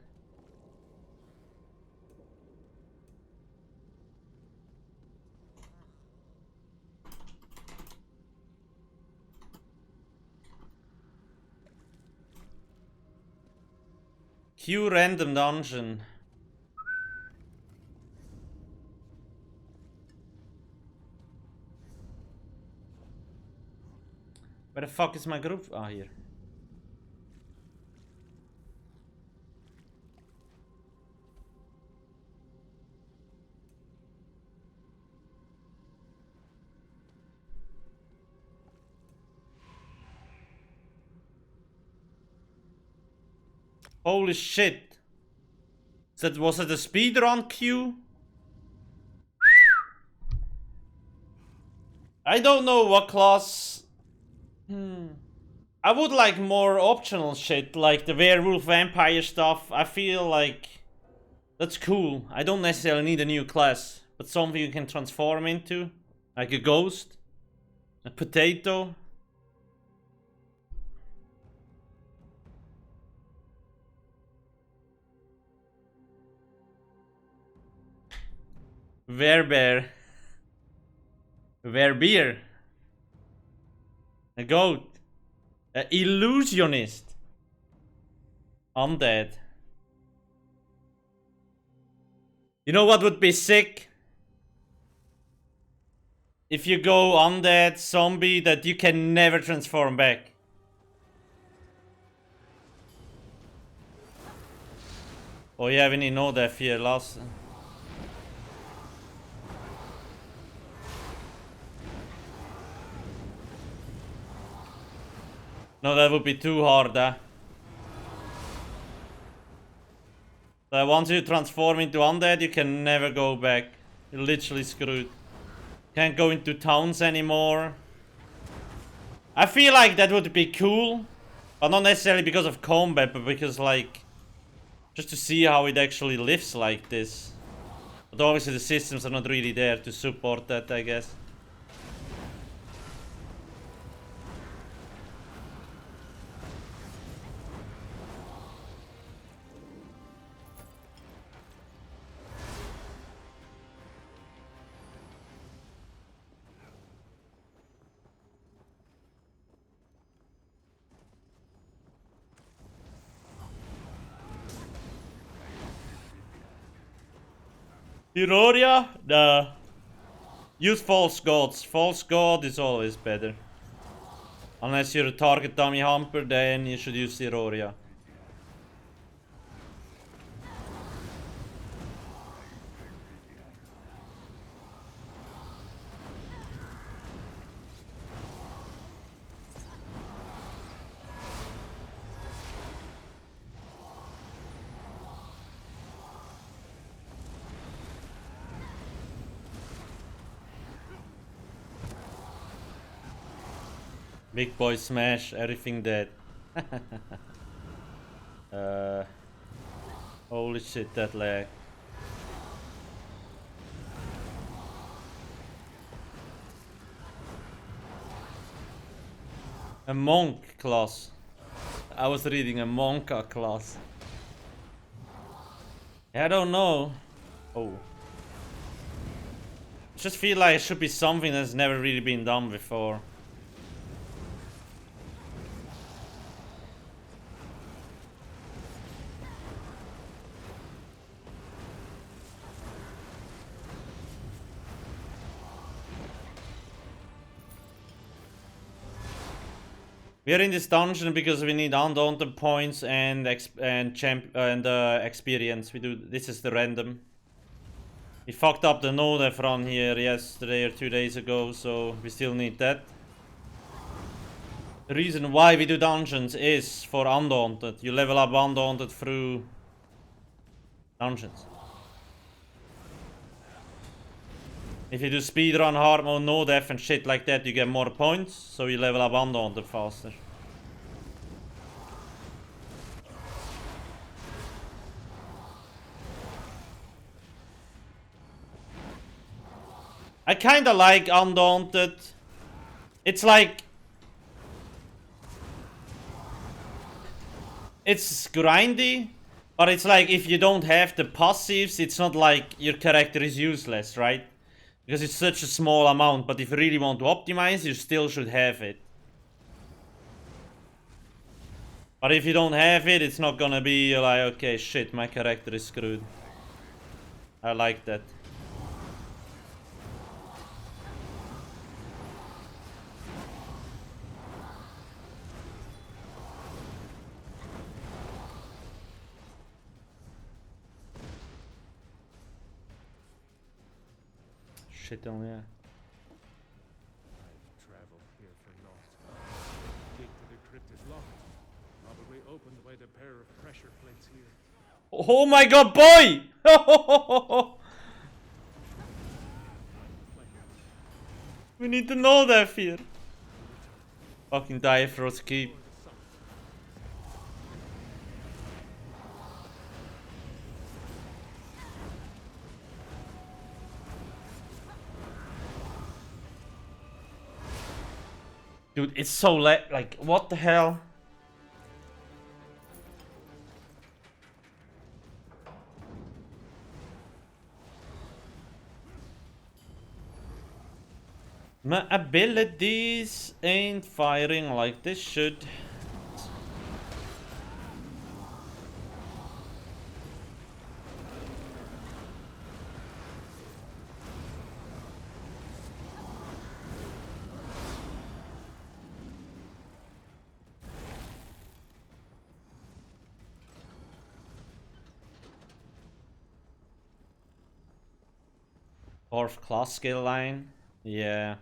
Q random dungeon. Where the fuck is my group? Ah, here. Holy shit. Was it a speedrun queue? I don't know what class. I would like more optional shit, like the werewolf vampire stuff. I feel like that's cool. I don't necessarily need a new class, but something you can transform into. Like a ghost, a potato. Werbear. Werbeer. A goat. An illusionist. Undead. You know what would be sick? If you go undead zombie that you can never transform back. Oh yeah, we need no death here, last. No, that would be too hard, Once you transform into undead, you can never go back. You're literally screwed. Can't go into towns anymore. I feel like that would be cool. But not necessarily because of combat, but because, like, just to see how it actually lives like this. But obviously the systems are not really there to support that, I guess. Iroria? Nah. Use false gods. False god is always better. Unless you're a target dummy humper, then you should use Iroria. Big boy smash, everything dead. Holy shit, that lag. A monk class. I was reading a monka class. I don't know. Oh. I just feel like it should be something that's never really been done before. We are in this dungeon because we need undaunted points and experience. We do this is the random. We fucked up the no-def run here yesterday or 2 days ago, so we still need that. The reason why we do dungeons is for undaunted. You level up undaunted through dungeons. If you do speedrun, hard mode, no-def and shit like that, you get more points, so you level up undaunted faster. I kinda like undaunted. It's like... it's grindy, but it's like if you don't have the passives, it's not like your character is useless, right? Because it's such a small amount, but if you really want to optimize, you still should have it. But if you don't have it, it's not gonna be like, okay, shit, my character is screwed. I like that. Shit on, yeah. Travel here for naught. Gate to the crypt is locked. Probably opened by the pair of pressure plates here. Oh my god, boy! We need to know that fear. Fucking die for us keep. Dude, it's so late. Like, what the hell? My abilities ain't firing like they should. Fourth class skill line. Yeah.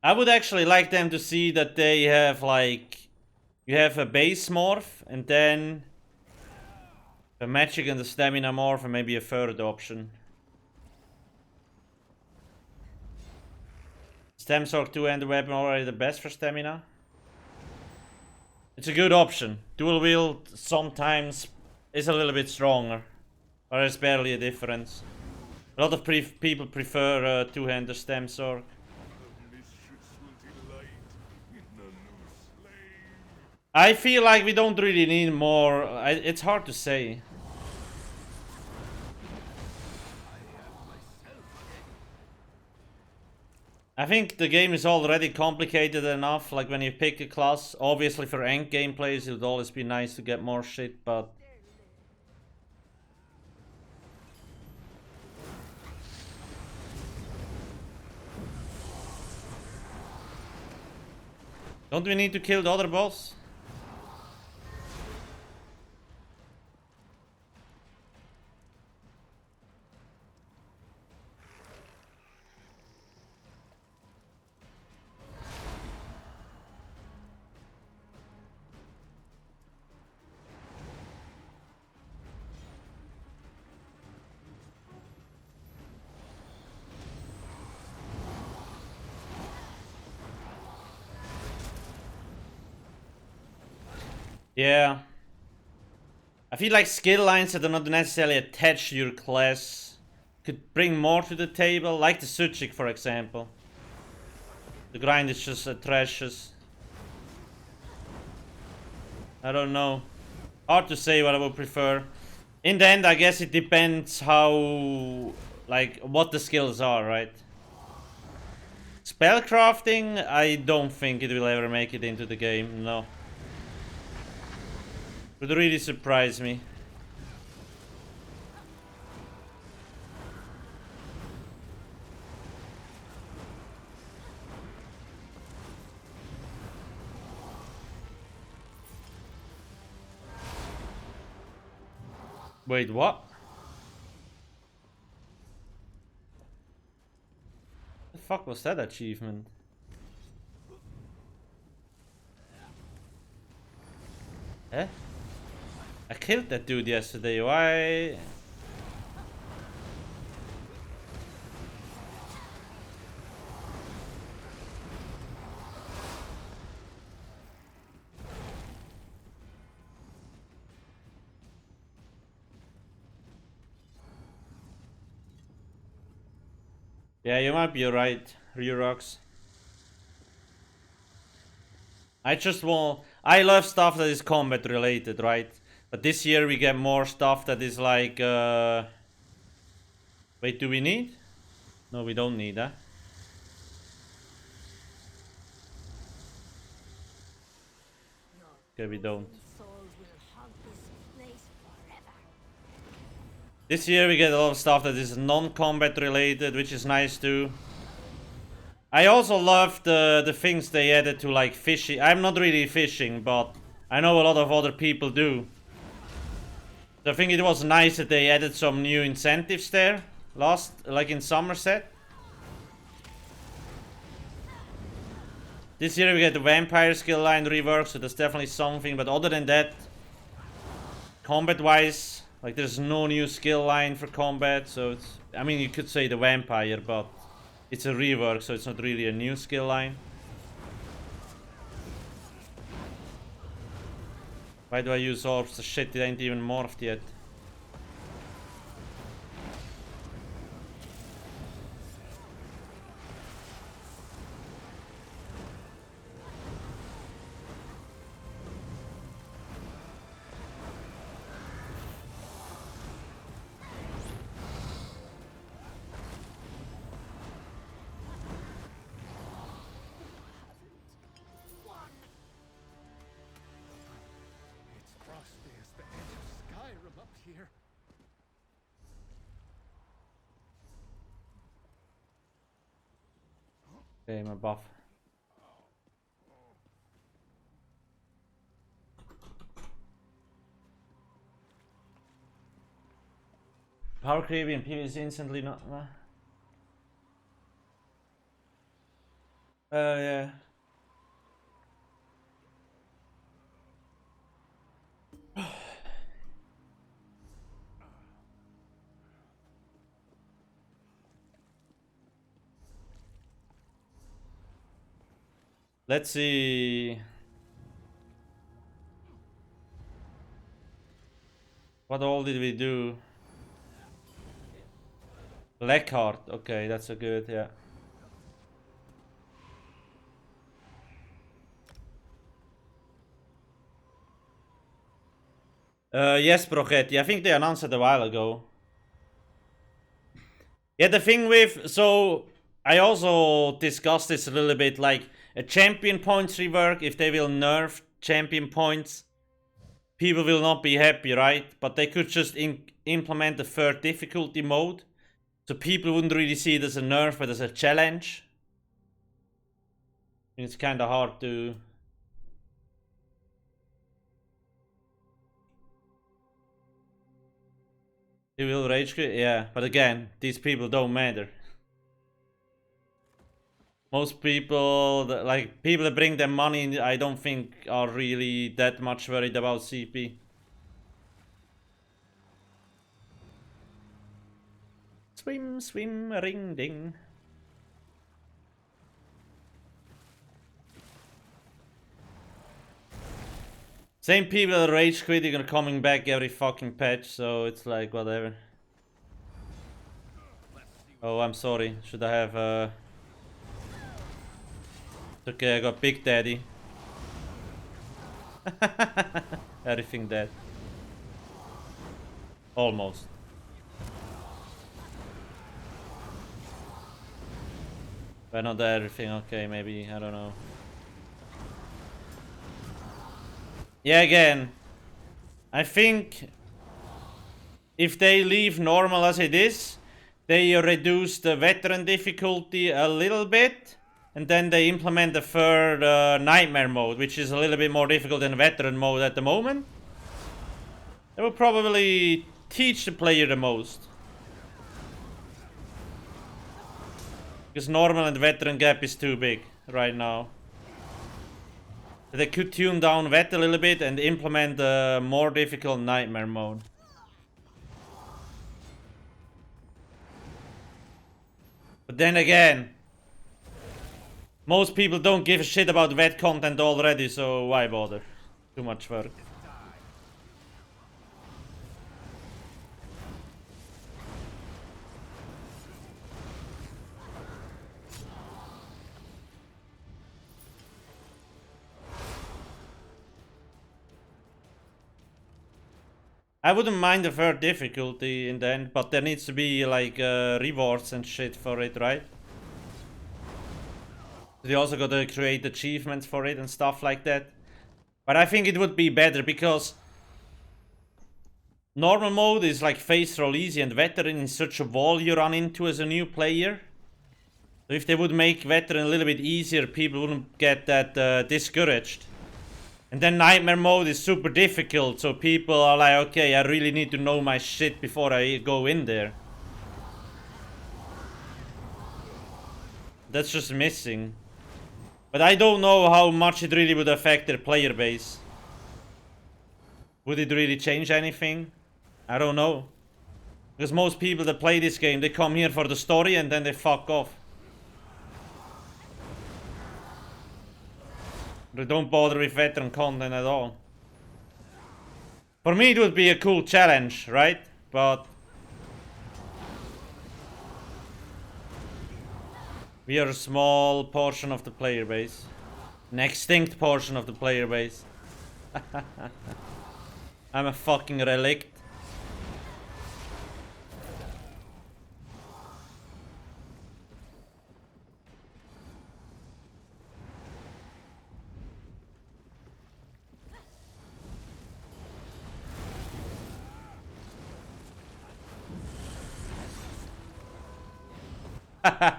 I would actually like them to see that they have like, you have a base morph and then a magic and the stamina morph and maybe a third option. Stem Sword 2-handed weapon already the best for stamina. It's a good option. Dual wield sometimes is a little bit stronger, but there's barely a difference. A lot of people prefer two-handed Stem Sword. I feel like we don't really need more. It's hard to say. I think the game is already complicated enough. Like when you pick a class, obviously for endgame players, it would always be nice to get more shit, but don't we need to kill the other boss? Yeah. I feel like skill lines that are not necessarily attached to your class could bring more to the table, like the psijic for example. The grind is just atrocious. I don't know. Hard to say what I would prefer. In the end, I guess it depends how, like, what the skills are, right? Spellcrafting, I don't think it will ever make it into the game, no. Would really surprise me. Wait, what? The fuck was that achievement? Eh? I killed that dude yesterday, why? Yeah, you might be right, Rurox. I love stuff that is combat related, right? But this year we get more stuff that is like, wait, do we need? No, we don't need that. Okay, we don't. This year we get a lot of stuff that is non-combat related, which is nice too. I also love the things they added to like fishing. I'm not really fishing, but I know a lot of other people do. So I think it was nice that they added some new incentives there like in Somerset. This year we get the vampire skill line rework, so that's definitely something, but other than that, combat wise, like there's no new skill line for combat, so it's, I mean you could say the vampire, but it's a rework, so it's not really a new skill line. Why do I use orbs? The shit, it ain't even morphed yet. It's frosty as the edge of Skyrim up here. Okay, my buff. Power creepy and PvZ instantly not. Yeah. Let's see. What all did we do? Blackheart. Okay, that's a good, yeah. Yes, Progetti. I think they announced it a while ago. Yeah, the thing with... So, I also discussed this a little bit, like, a champion points rework, if they will nerf champion points, people will not be happy, right? But they could just implement a third difficulty mode, so people wouldn't really see it as a nerf, but as a challenge. It's kind of hard to... They will rage quit? Yeah, but again, these people don't matter. Most people, like, people that bring them money, I don't think are really that much worried about CP. Swim, swim, ring, ding. Same people that rage quitting are coming back every fucking patch, so it's like, whatever. Oh, I'm sorry. Should I have, Okay, I got Big Daddy. Everything dead. Almost. But not everything, okay, maybe, I don't know. Yeah, again, I think if they leave normal as it is, they reduce the veteran difficulty a little bit, and then they implement the third nightmare mode, which is a little bit more difficult than veteran mode at the moment. They will probably teach the player the most. Because normal and veteran gap is too big right now. They could tune down vet a little bit and implement a more difficult nightmare mode. But then again, most people don't give a shit about vet content already, so why bother? Too much work. I wouldn't mind the third difficulty in the end, but there needs to be like rewards and shit for it, right? They also gotta create achievements for it and stuff like that. But I think it would be better because normal mode is like face roll easy, and veteran is such a wall you run into as a new player. So if they would make veteran a little bit easier, people wouldn't get that discouraged. And then nightmare mode is super difficult, so people are like, okay, I really need to know my shit before I go in there. That's just missing. But I don't know how much it really would affect their player base. Would it really change anything? I don't know. Because most people that play this game, they come here for the story and then they fuck off. They don't bother with veteran content at all. For me it would be a cool challenge, right? But we are a small portion of the player base. An extinct portion of the player base. I'm a fucking relict.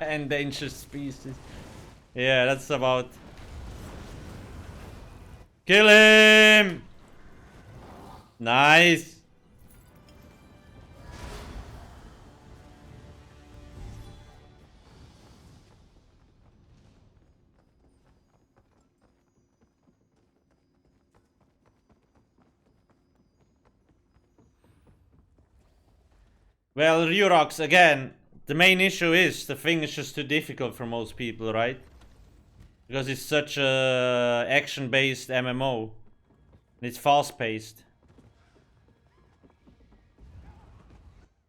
Endangered species. Yeah, that's about... Kill him! Nice! Well, Rurox, again, the main issue is the thing is just too difficult for most people, right? Because it's such a action-based MMO. And it's fast-paced.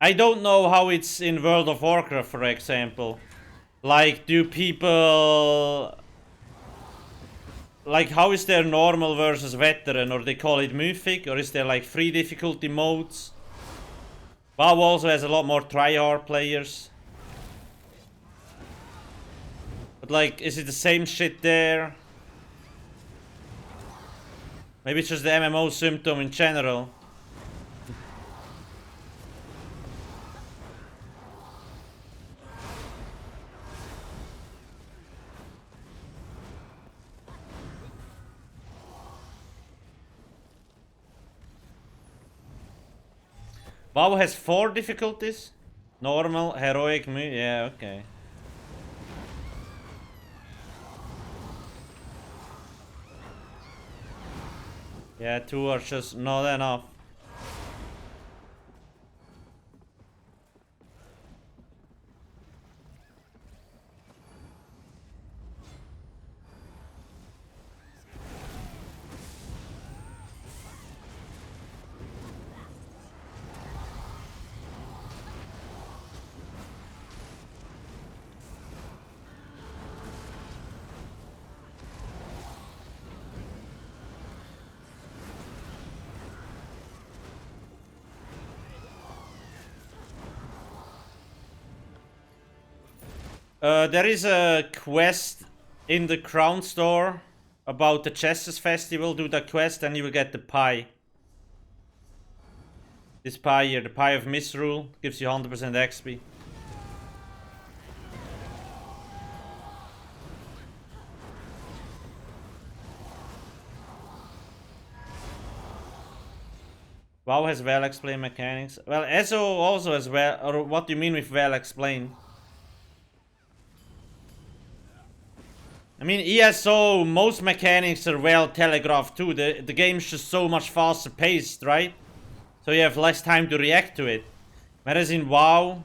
I don't know how it's in World of Warcraft, for example. Like, do people... Like, how is there normal versus veteran? Or they call it mythic? Or is there like 3 difficulty modes? WoW also has a lot more tryhard players. But like, is it the same shit there? Maybe it's just the MMO symptom in general. WoW has 4 difficulties? Normal, heroic, yeah, okay. Yeah, 2 are just not enough. There is a quest in the Crown Store about the Chesses Festival. Do that quest and you will get the pie. This pie here, the Pie of Misrule, gives you 100% XP. WoW has well explained mechanics. Well, ESO also has well, or what do you mean with well explained? I mean, ESO, most mechanics are well telegraphed too. The game's just so much faster paced, right? So you have less time to react to it. Whereas in WoW,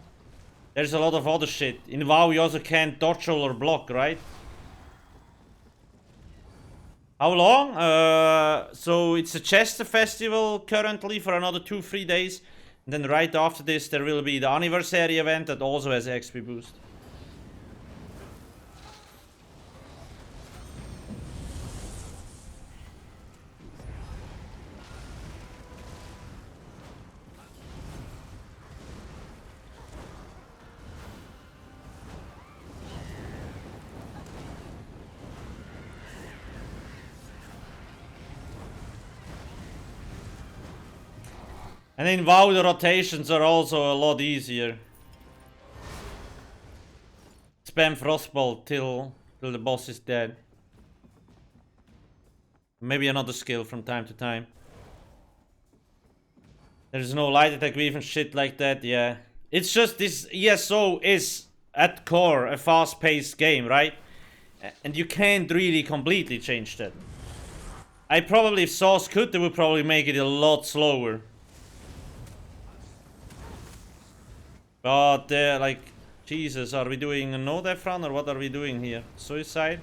there's a lot of other shit. In WoW you also can't dodge or block, right? How long? So it's a Chester Festival currently for another 2-3 days. And then right after this there will be the anniversary event that also has XP boost. And in WoW the rotations are also a lot easier. Spam Frostbolt till the boss is dead. Maybe another skill from time to time. There's no light attack weave and shit like that, yeah. It's just this ESO is at core a fast-paced game, right? And you can't really completely change that. If Source could, they would probably make it a lot slower. But like, Jesus, are we doing a no death run or what are we doing here? Suicide?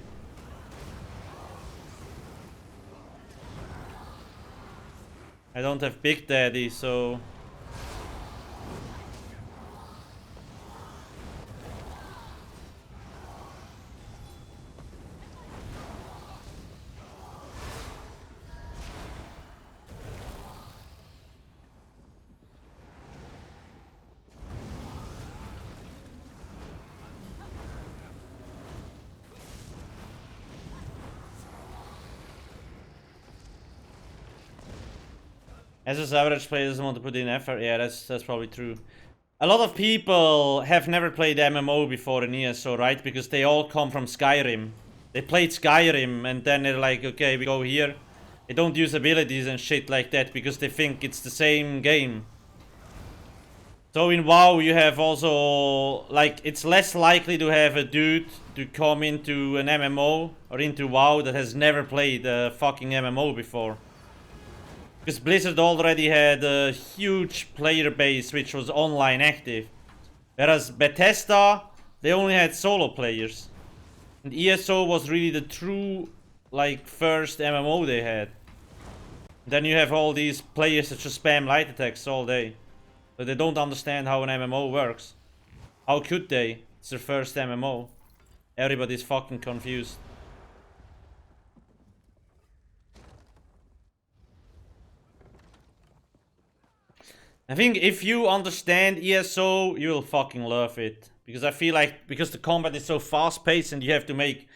I don't have Big Daddy, so... As his average player doesn't want to put in effort, yeah, that's probably true. A lot of people have never played MMO before in ESO, right? Because they all come from Skyrim. They played Skyrim and then they're like, okay, we go here. They don't use abilities and shit like that because they think it's the same game. So in WoW you have also, like, it's less likely to have a dude to come into an MMO or into WoW that has never played a fucking MMO before. Because Blizzard already had a huge player base which was online active. Whereas Bethesda, they only had solo players. And ESO was really the true, like, first MMO they had. Then you have all these players that just spam light attacks all day. But they don't understand how an MMO works. How could they? It's their first MMO. Everybody's fucking confused. I think if you understand ESO, you'll fucking love it. Because I feel like, because the combat is so fast paced and you have to make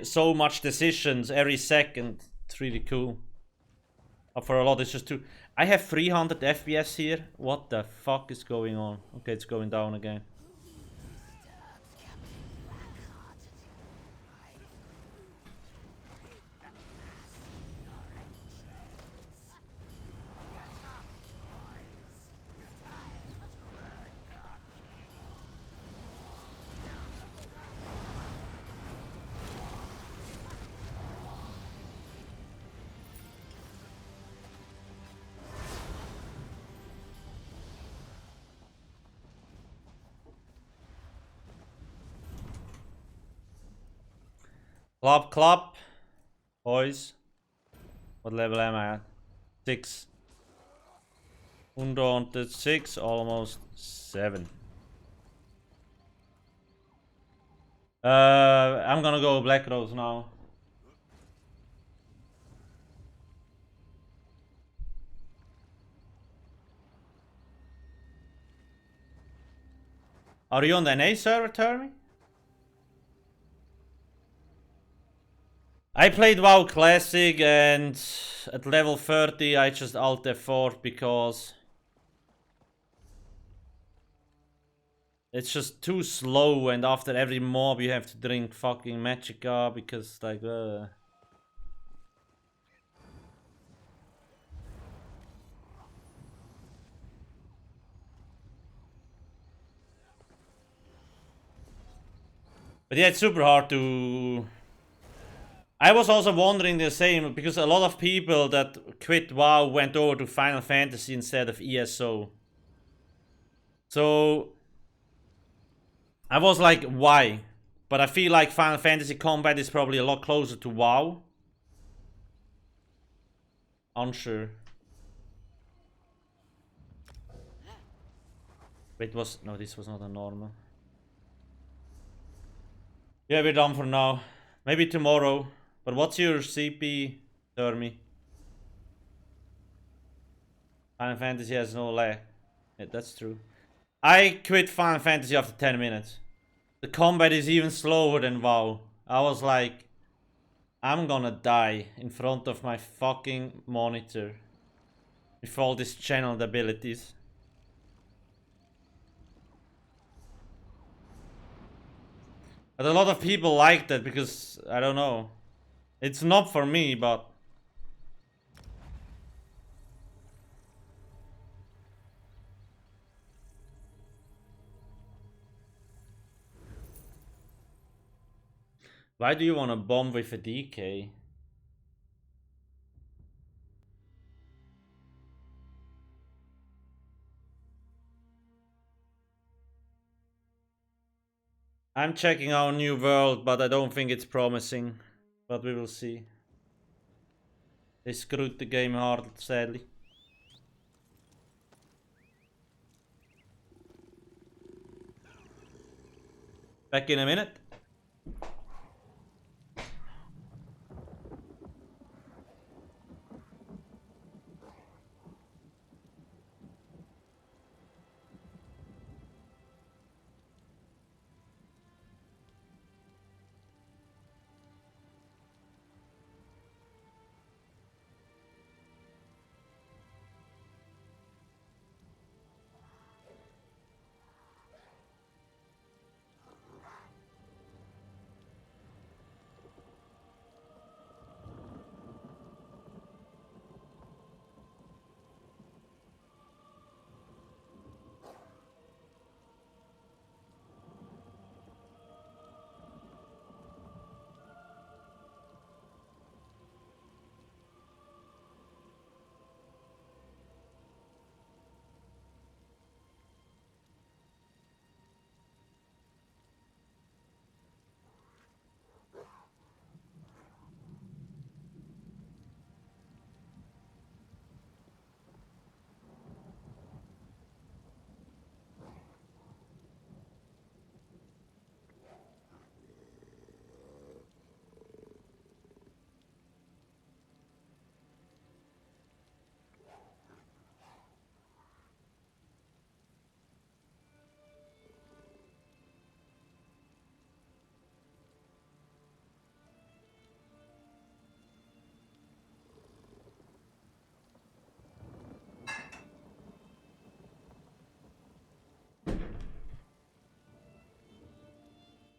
so much decisions every second, it's really cool. But for a lot, it's just too... I have 300 FPS here. What the fuck is going on? Okay, it's going down again. Clap, clap. Boys. What level am I at? 6. Undaunted 6, almost 7. I'm gonna go Black Rose now. Are you on the NA server, Termy? I played WoW Classic and at level 30 I just alt F4 because it's just too slow, and after every mob you have to drink fucking Magicka because like But yeah, it's super hard to... I was also wondering the same, because a lot of people that quit WoW went over to Final Fantasy instead of ESO. So I was like, why? But I feel like Final Fantasy combat is probably a lot closer to WoW. Unsure. Wait, no, this was not a normal. Yeah, we're done for now. Maybe tomorrow. But what's your CP, Termy? Final Fantasy has no lag. Yeah, that's true. I quit Final Fantasy after 10 minutes. The combat is even slower than WoW. I was like, I'm gonna die in front of my fucking monitor with all these channeled abilities. But a lot of people like that because, I don't know. It's not for me, but... Why do you want to bomb with a DK? I'm checking our new world, but I don't think it's promising. But we will see. They screwed the game hard, sadly. Back in a minute.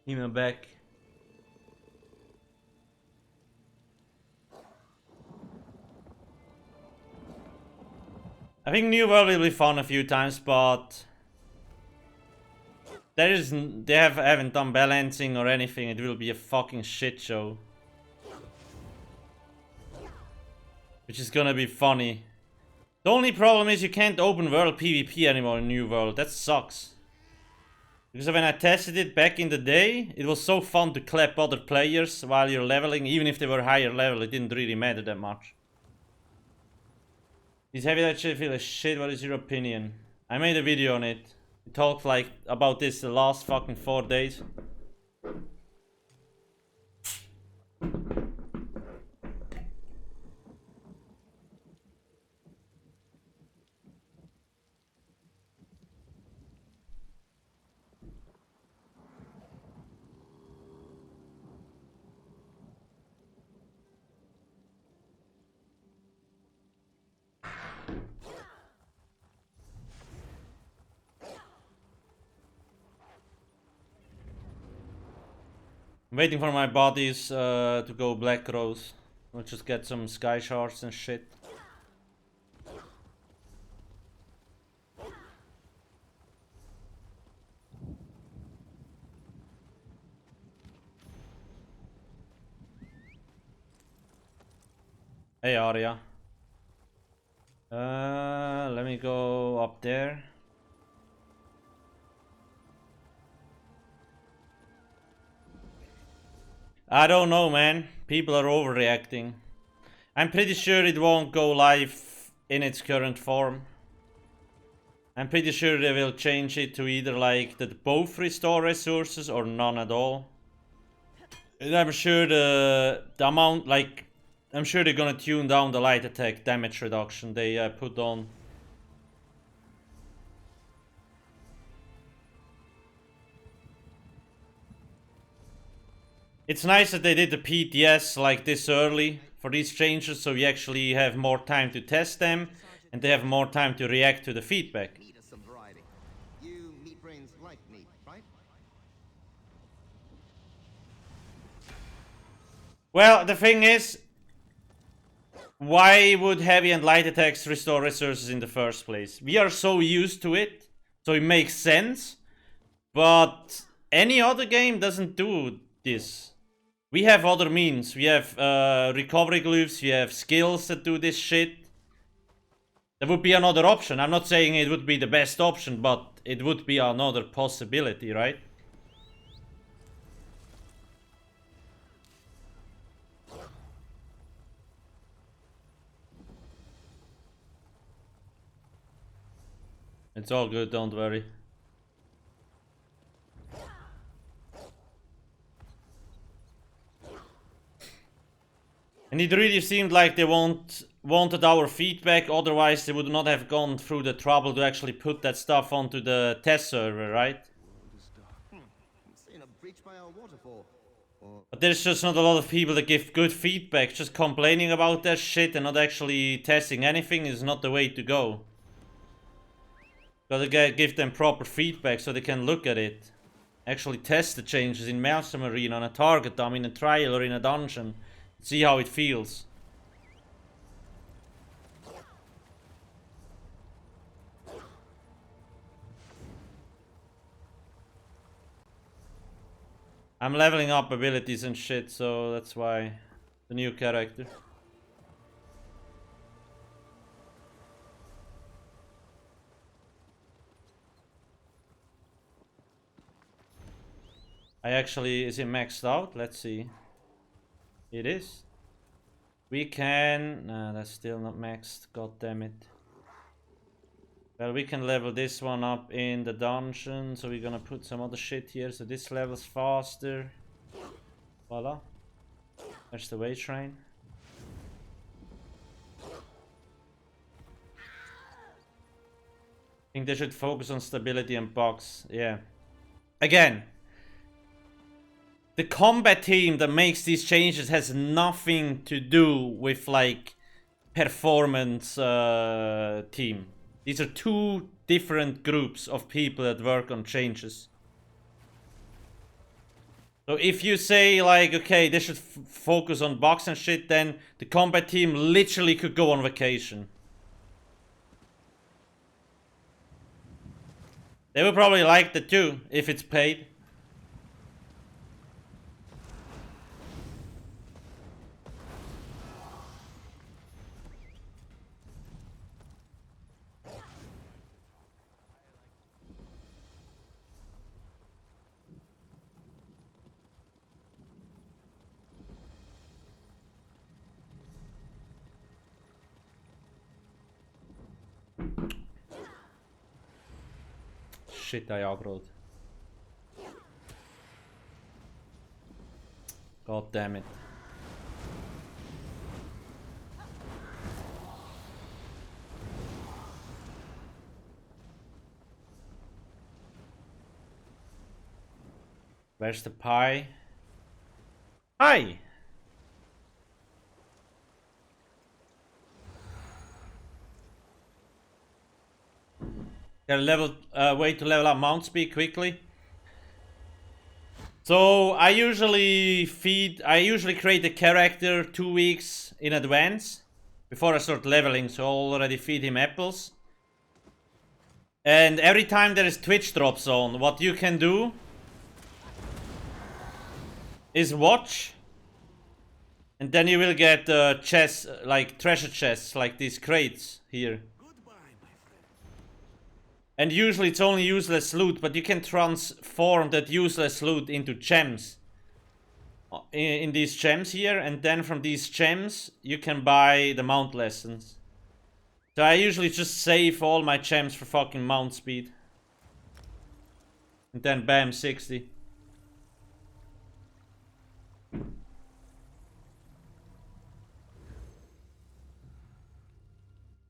Email back. I think New World will be fun a few times, but they haven't done balancing or anything. It will be a fucking shit show, which is gonna be funny. The only problem is you can't open world PvP anymore in New World. That sucks. Because when I tested it back in the day, it was so fun to clap other players while you're leveling. Even if they were higher level, it didn't really matter that much. These heavy that shit feel like shit. What is your opinion? I made a video on it. We talked like about this the last fucking 4 days. I'm waiting for my bodies to go black rose. We'll just get some sky shards and shit. Hey Arya. Let me go up there. I don't know, man. People are overreacting. I'm pretty sure it won't go live in its current form. I'm pretty sure they will change it to either like that both restore resources or none at all. And I'm sure the amount, like, I'm sure they're gonna tune down the light attack damage reduction they put on. It's nice that they did the PTS like this early for these changes, so we actually have more time to test them and they have more time to react to the feedback. Meat is some variety. You meat brains like meat, right? Well, the thing is, why would heavy and light attacks restore resources in the first place? We are so used to it, so it makes sense, but any other game doesn't do this. We have other means. We have recovery glyphs, we have skills that do this shit. That would be another option. I'm not saying it would be the best option, but it would be another possibility, right? It's all good, don't worry. And it really seemed like they wanted our feedback, otherwise they would not have gone through the trouble to actually put that stuff onto the test server, right? Seen a breach by our waterfall. Or But there's just not a lot of people that give good feedback. Just complaining about that shit and not actually testing anything is not the way to go. Gotta give them proper feedback so they can look at it. Actually test the changes in Maelstrom Arena, on a target dump, in a trial or in a dungeon. See how it feels. I'm leveling up abilities and shit, so that's why the new character. Is it maxed out? Let's see. It is. We can... Nah, that's still not maxed. God damn it. Well, we can level this one up in the dungeon. So we're gonna put some other shit here. So this levels faster. Voila. There's the way train. I think they should focus on stability and bugs. Yeah. Again. The combat team that makes these changes has nothing to do with like performance team. These are two different groups of people that work on changes. So if you say like, okay, they should focus on box and shit, then the combat team literally could go on vacation. They would probably like that too, if it's paid. Shit, I aggroed. God damn it. Where's the pie? Hi! Way to level up mount speed quickly. So I usually create a character 2 weeks in advance before I start leveling, so I'll already feed him apples. And every time there is Twitch drops on, what you can do is watch, and then you will get chests, like treasure chests, like these crates here. And usually it's only useless loot, but you can transform that useless loot into gems. In these gems here, and then from these gems you can buy the mount lessons. So I usually just save all my gems for fucking mount speed. And then bam, 60.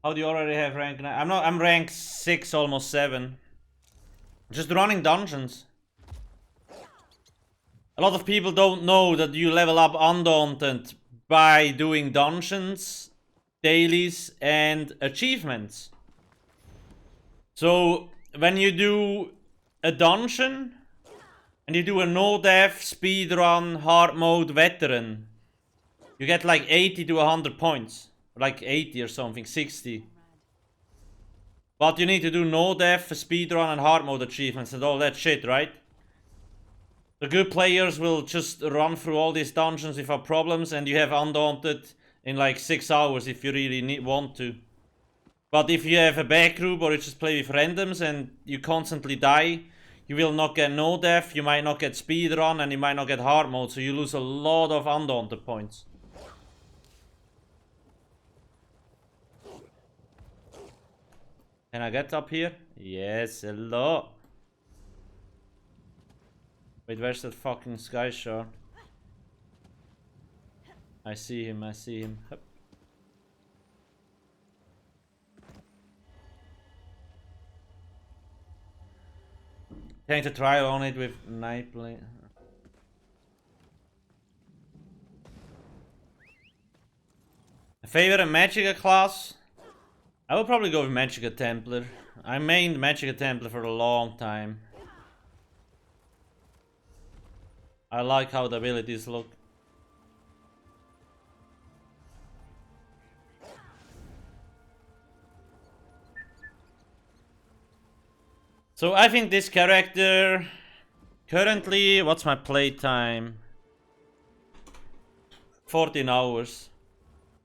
How do you already have rank 9? I'm rank 6, almost 7. Just running dungeons. A lot of people don't know that you level up Undaunted by doing dungeons, dailies, and achievements. So when you do a dungeon and you do a no-death speedrun hard mode veteran, you get like 80 to 100 points. Like 80 or something, 60. But you need to do no-death, speedrun, and hard mode achievements and all that shit, right? The good players will just run through all these dungeons without problems, and you have Undaunted in like 6 hours if you really want to. But if you have a back group or you just play with randoms and you constantly die, you will not get no-death, you might not get speedrun, and you might not get hard mode, so you lose a lot of Undaunted points. Can I get up here? Yes, hello. Wait, where's that fucking sky shard? I see him, I see him. Hup. Trying to try on it with night blade. Favorite Magicka class? I will probably go with Magicka Templar. I mained Magicka Templar for a long time. I like how the abilities look. So I think this character... Currently, what's my playtime? 14 hours.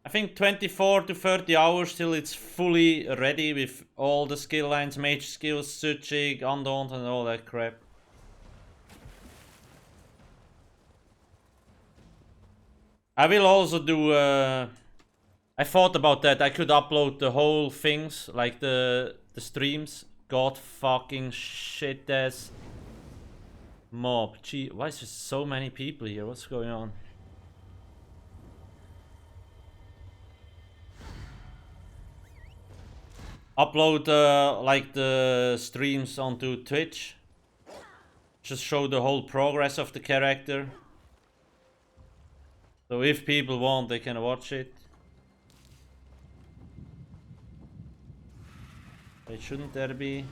I think 24 to 30 hours till it's fully ready with all the skill lines, mage skills, psijic, undaunted and all that crap. I will also do, I thought about that, I could upload the whole things, like the streams. God fucking shit ass mob. Gee, why is there so many people here? What's going on? Upload like the streams onto Twitch. Just show the whole progress of the character. So if people want, they can watch it. Wait, shouldn't there be?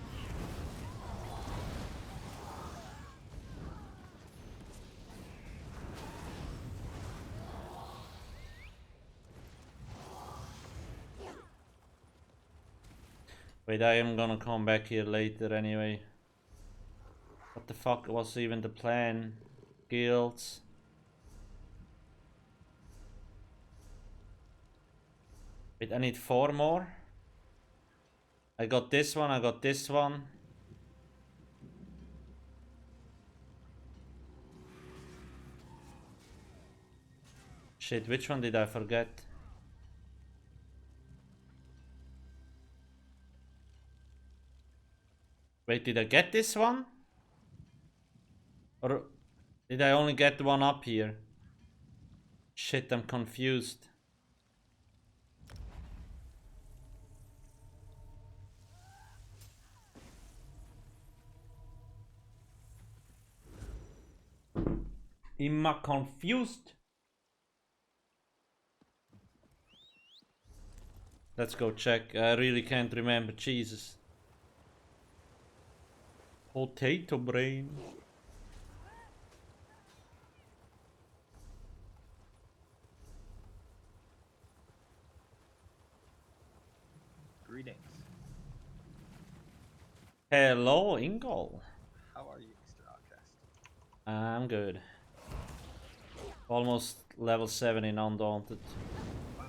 Wait, I am gonna come back here later anyway. What the fuck was even the plan? Guilds. Wait, I need 4 more. I got this one, I got this one. Shit, which one did I forget? Wait, did I get this one? Or did I only get one up here? Shit, I'm confused. Am I confused? Let's go check. I really can't remember. Jesus. Potato brain. Greetings. Hello, Ingol. How are you, Mr. Alcast? I'm good. Almost level 7 in Undaunted. Well,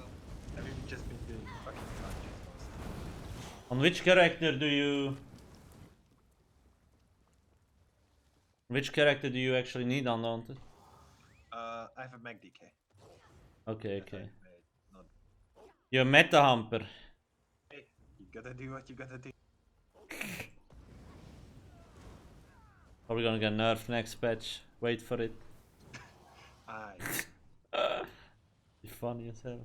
I've just been doing fucking dungeons mostly. On which character do you... Which character do you actually need Undaunted? I have a Magicka. Okay, that I okay. made, not... You're a meta humper. Hey, you gotta do what you gotta do. Are we gonna get nerfed next patch? Wait for it. Aye. Be funny as hell.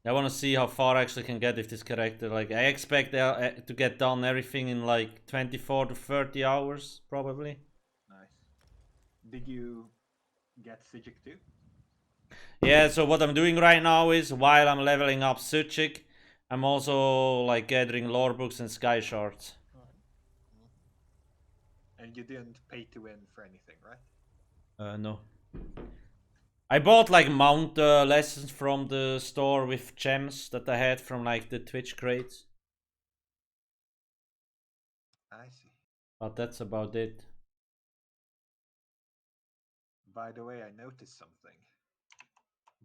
I want to see how far I actually can get with this character. Like, I expect to get done everything in like 24 to 30 hours, probably. Nice. Did you get psijic too? Yeah, so what I'm doing right now is, while I'm leveling up psijic, I'm also like gathering lore books and sky shards. And you didn't pay to win for anything, right? No. I bought like mount lessons from the store with gems that I had from like the Twitch crates. I see. But that's about it. By the way, I noticed something.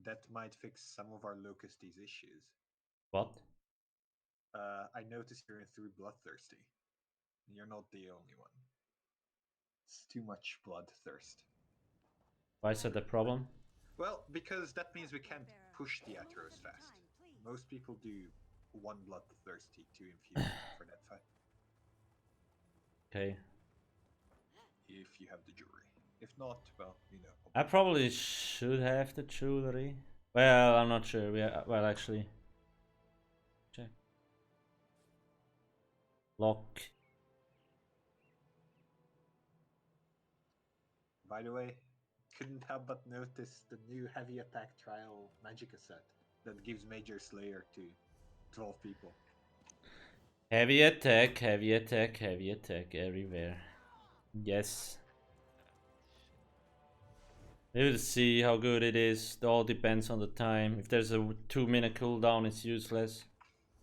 That might fix some of our Locusties issues. What? I noticed you're through Bloodthirsty. You're not the only one. It's too much bloodthirst. Why is that a problem? Well, because that means we can't push the Ateros fast. Most people do 1 bloodthirsty to infuse for that fight. Okay. If you have the jewelry. If not, well, you know. I probably should have the jewelry. Well, I'm not sure. Well, actually. Check. Lock. By the way, couldn't help but notice the new heavy attack trial Magicka set that gives Major Slayer to 12 people. Heavy attack, heavy attack, heavy attack everywhere. Yes. We'll see how good it is. It all depends on the time. If there's a 2-minute cooldown, it's useless.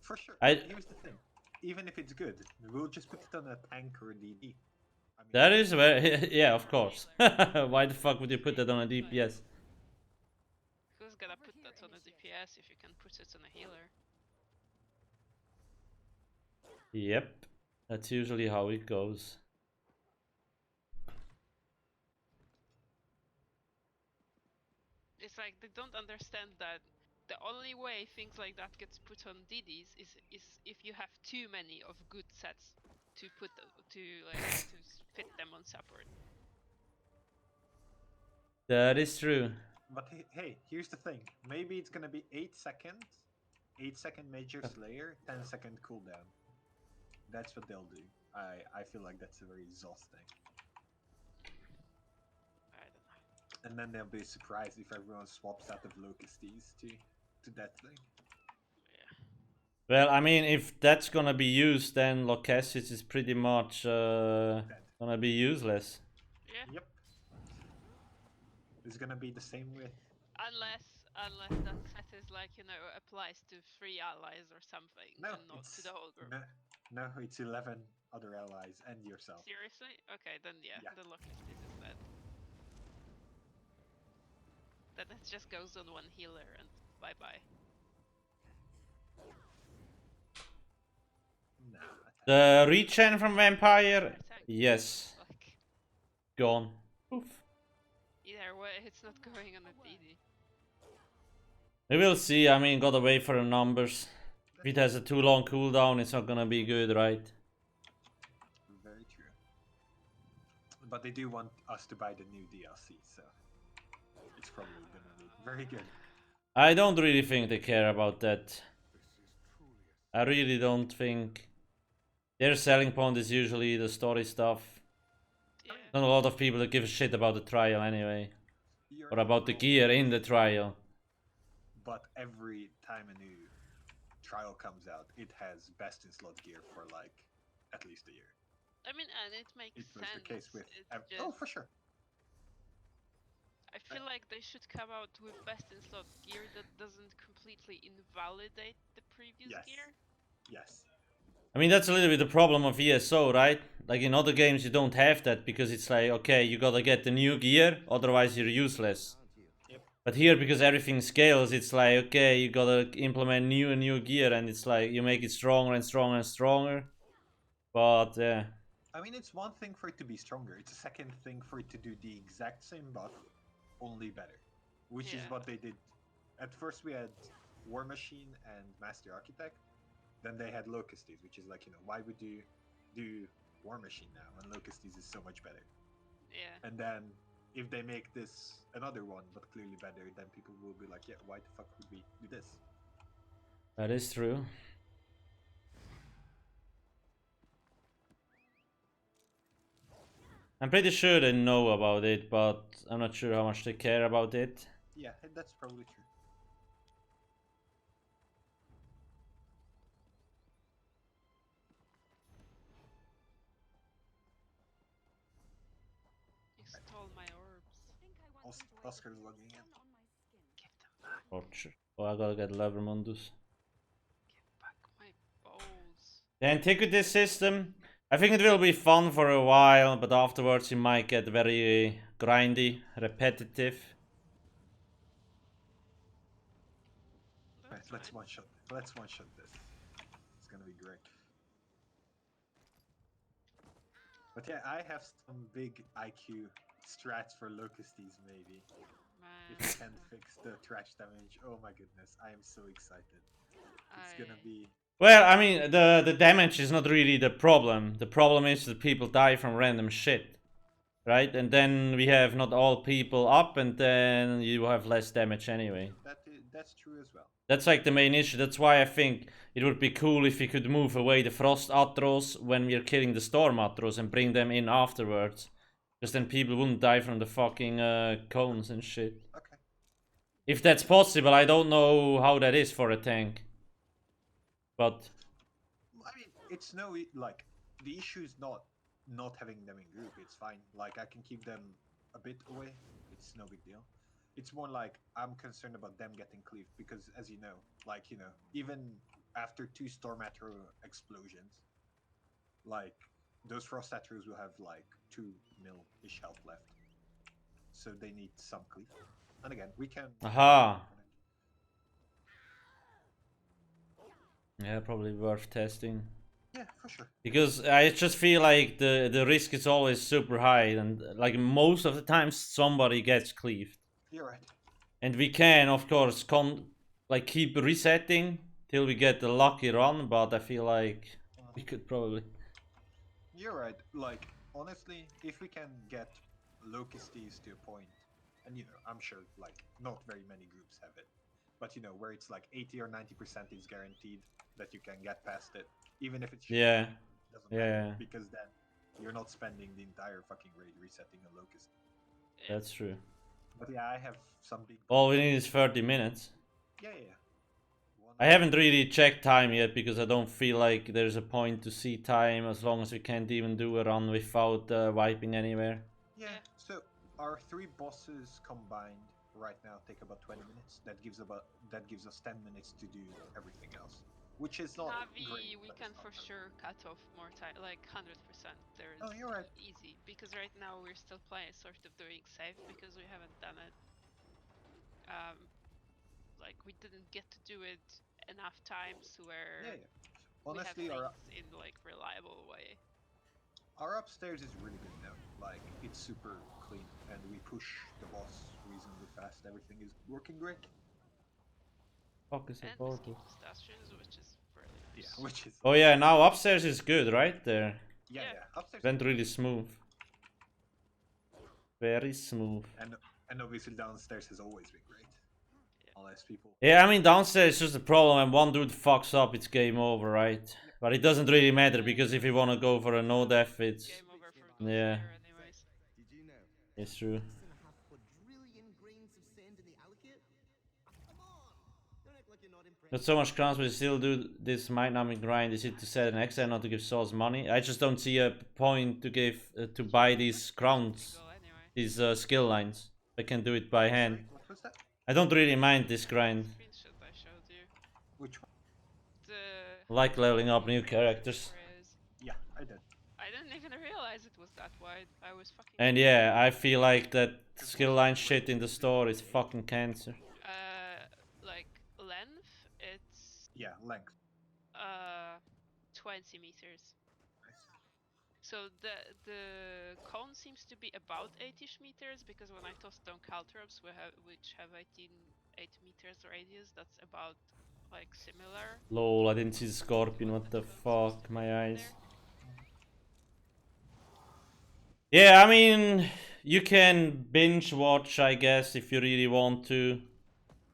For sure. Here's the thing. Even if it's good, we'll just put it on a tank or a DD. I mean, That is very... yeah, of course. Why the fuck would you put that on a DPS? Who's gonna put that on a DPS if you can put it on a healer? Yep. That's usually how it goes. It's like they don't understand that the only way things like that gets put on DDs is if you have too many of good sets to put to fit them on support. That is true. But hey, here's the thing. Maybe it's gonna be 8 seconds, 8-second Major Slayer, 10-second cooldown. That's what they'll do. I feel like that's very exhausting. I don't know. And then they'll be surprised if everyone swaps out of Locusties to that thing. Yeah. Well, I mean, if that's gonna be used, then Locasis is pretty much gonna be useless. Yeah. Yep. It's gonna be the same with... Unless that set is like, you know, applies to 3 allies or something, No, and not to it's the whole group. no, it's 11 other allies and yourself. Seriously? Okay, then yeah, Yeah. the Locustics is bad. Then it just goes on one healer and bye-bye. No. The regen from Vampire? Attack. Yes. Like, Gone. Poof. either way, it's not going on a DD. We will see. I mean, gotta wait for the numbers. If it has a too long cooldown, it's not gonna be good, right? Very true. But they do want us to buy the new DLC, so it's probably gonna be very good. I don't really think they care about that. I really don't think. Their selling point is usually the story stuff. Yeah. Not a lot of people that give a shit about the trial anyway. You're Or about the wrong, gear in the trial. But every time a new trial comes out, it has best in slot gear for like at least a year. I mean, and it makes It was sense. the case with It's oh, just, for sure. I feel like they should come out with best in slot gear that doesn't completely invalidate the previous Yes. gear. Yes. I mean, that's a little bit the problem of ESO, right? Like in other games you don't have that because it's like, okay, you gotta get the new gear, otherwise you're useless. Yep. But here, because everything scales, it's like, okay, you gotta implement new and new gear, and it's like, you make it stronger and stronger and stronger. But, yeah. I mean, it's one thing for it to be stronger. It's a second thing for it to do the exact same buff, only better. Which is Yeah. what they did. At first we had War Machine and Master Architect. Then they had Locusties, which is like, you know, why would you do War Machine now when Locusties is so much better? Yeah. And then if they make this another one, but clearly better, then people will be like, yeah, why the fuck would we do this? That is true. I'm pretty sure they know about it, but I'm not sure how much they care about it. Yeah, that's probably true. You stole my orbs. Oscar's logging in. Give them back. Torture. Oh, I gotta get Levermundus. Give back my bowls. The Antiquity system. I think it will be fun for a while, but afterwards it might get very grindy, repetitive. Right, let's one shot. Let's one shot this. It's gonna be great. But yeah, I have some big IQ strats for Locusties, maybe. If we can fix the trash damage. Oh my goodness, I am so excited. It's gonna be... Well, I mean, the damage is not really the problem. The problem is that people die from random shit. Right? And then we have not all people up, and then you have less damage anyway. That's true as well. That's like the main issue. That's why I think it would be cool if we could move away the Frost Atros when we're killing the Storm Atros and bring them in afterwards. Because then people wouldn't die from the fucking cones and shit. Okay. If that's possible, I don't know how that is for a tank. But... I mean, it's no... Like, the issue is not having them in group. It's fine. Like, I can keep them a bit away. It's no big deal. It's more like I'm concerned about them getting cleaved because, as you know, like, you know, even after 2 Storm Atro explosions, like, those Frost Atros will have like 2 mil-ish health left. So they need some cleave. And again, we can... Aha! Yeah, probably worth testing. Yeah, for sure. Because I just feel like the risk is always super high, and like most of the time somebody gets cleaved. You're right. And we can, of course, like keep resetting till we get the lucky run, but I feel like we could probably... You're right. Like, honestly, if we can get Locusties to a point, and you know, I'm sure like not very many groups have it, but you know, where it's like 80 or 90% is guaranteed that you can get past it, even if it's yeah, doesn't yeah, matter, because then you're not spending the entire fucking raid resetting a Locust. that's true. But yeah, I have some big... All we need is 30 minutes. Yeah. I haven't really checked time yet because I don't feel like there's a point to see time as long as we can't even do a run without wiping anywhere. Yeah, so our 3 bosses combined right now take about 20 minutes. That gives us 10 minutes to do everything else, which is not Navi, great. we but can it's not for bad. sure cut off more time, like 100%. There's Oh, you're right. easy because right now we're still playing, sort of doing safe because we haven't done it. Like we didn't get to do it enough times where Yeah. Honestly, we have things in like reliable way. our upstairs is really good now. Like it's super clean, and we push the boss reasonably fast. Everything is working great. Fuck is And a we portal? skip the statues, which is really nice. Yeah, which is Oh yeah, now upstairs is good, right there. yeah. Yeah. Upstairs Went really smooth. Very smooth. and obviously downstairs has always been great. Unless people. Yeah, I mean downstairs is just a problem. When one dude fucks up, it's game over, right? But it doesn't really matter because if you want to go for a no death, it's Game over for yeah, Ghostslayer anyways. Did you know? it's true. 6.5 quadrillion grains of sand in the Alcast? Come on! Don't act like you're not impressed. Got so much crowns, but you still do this mind-numbing grind. Is it to set an extra, not to give souls money? I just don't see a point to give to buy these crowns, these skill lines. I can do it by hand. What was that? I don't really mind this grind. Screenshot I showed you. Which one? The Like leveling up new characters. Yeah, I did. I didn't even realize it was that wide. I was fucking. And yeah, I feel like that skill line shit in the store is fucking cancer. Like length, it's Yeah, length. 20 meters. So the cone seems to be about 8ish meters because when I tossed down caltrops, which have 8 meters radius, that's about like similar. Lol, I didn't see the scorpion. What the fuck? My eyes. Yeah, I mean, you can binge watch, I guess, if you really want to.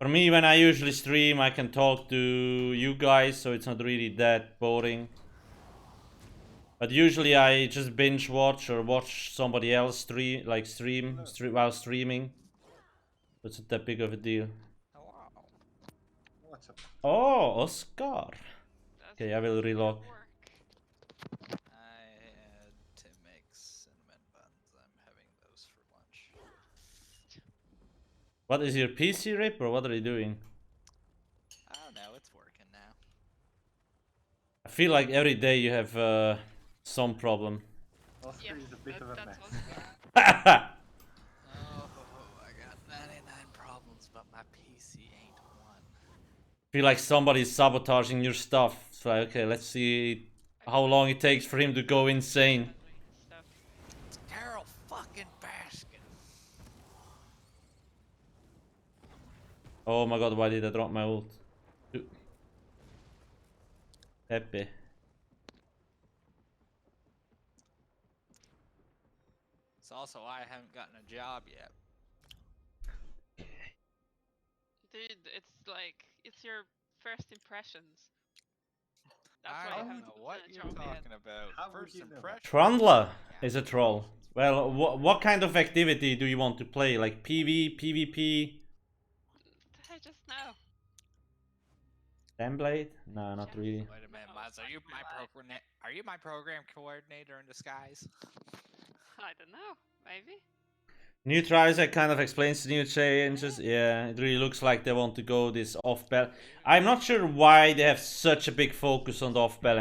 For me, when I usually stream, I can talk to you guys, so it's not really that boring. But usually I just binge watch or watch somebody else stream while streaming. It's not that big of a deal. What's up? Oh, Oscar. Okay, I will relog. I had to make cinnamon buns. I'm having those for lunch. What is your PC rip or what are you doing? Oh no, it's working now. I feel like every day you have some problem. Oscar is a bit of a mess. Oh, I got 99 problems, but my PC ain't one. Feel like somebody's sabotaging your stuff. It's like, okay, let's see how long it takes for him to go insane. It's Carol fucking Baskin. Oh my god, why did I drop my ult? Happy. It's also why I haven't gotten a job yet. Dude, it's like it's your first impressions. That's I why don't you know haven't what gotten a you're job yet. talking about. How would First you know? impression. Trundler is a troll. Well, what kind of activity do you want to play? Like PV, PvP? I just know. Template? No, not really. Wait a minute, Maz, are you my program coordinator in disguise? I don't know. Maybe. New Trizac kind of explains the new changes. Yeah, it really looks like they want to go this off balance. I'm not sure why they have such a big focus on the off balance.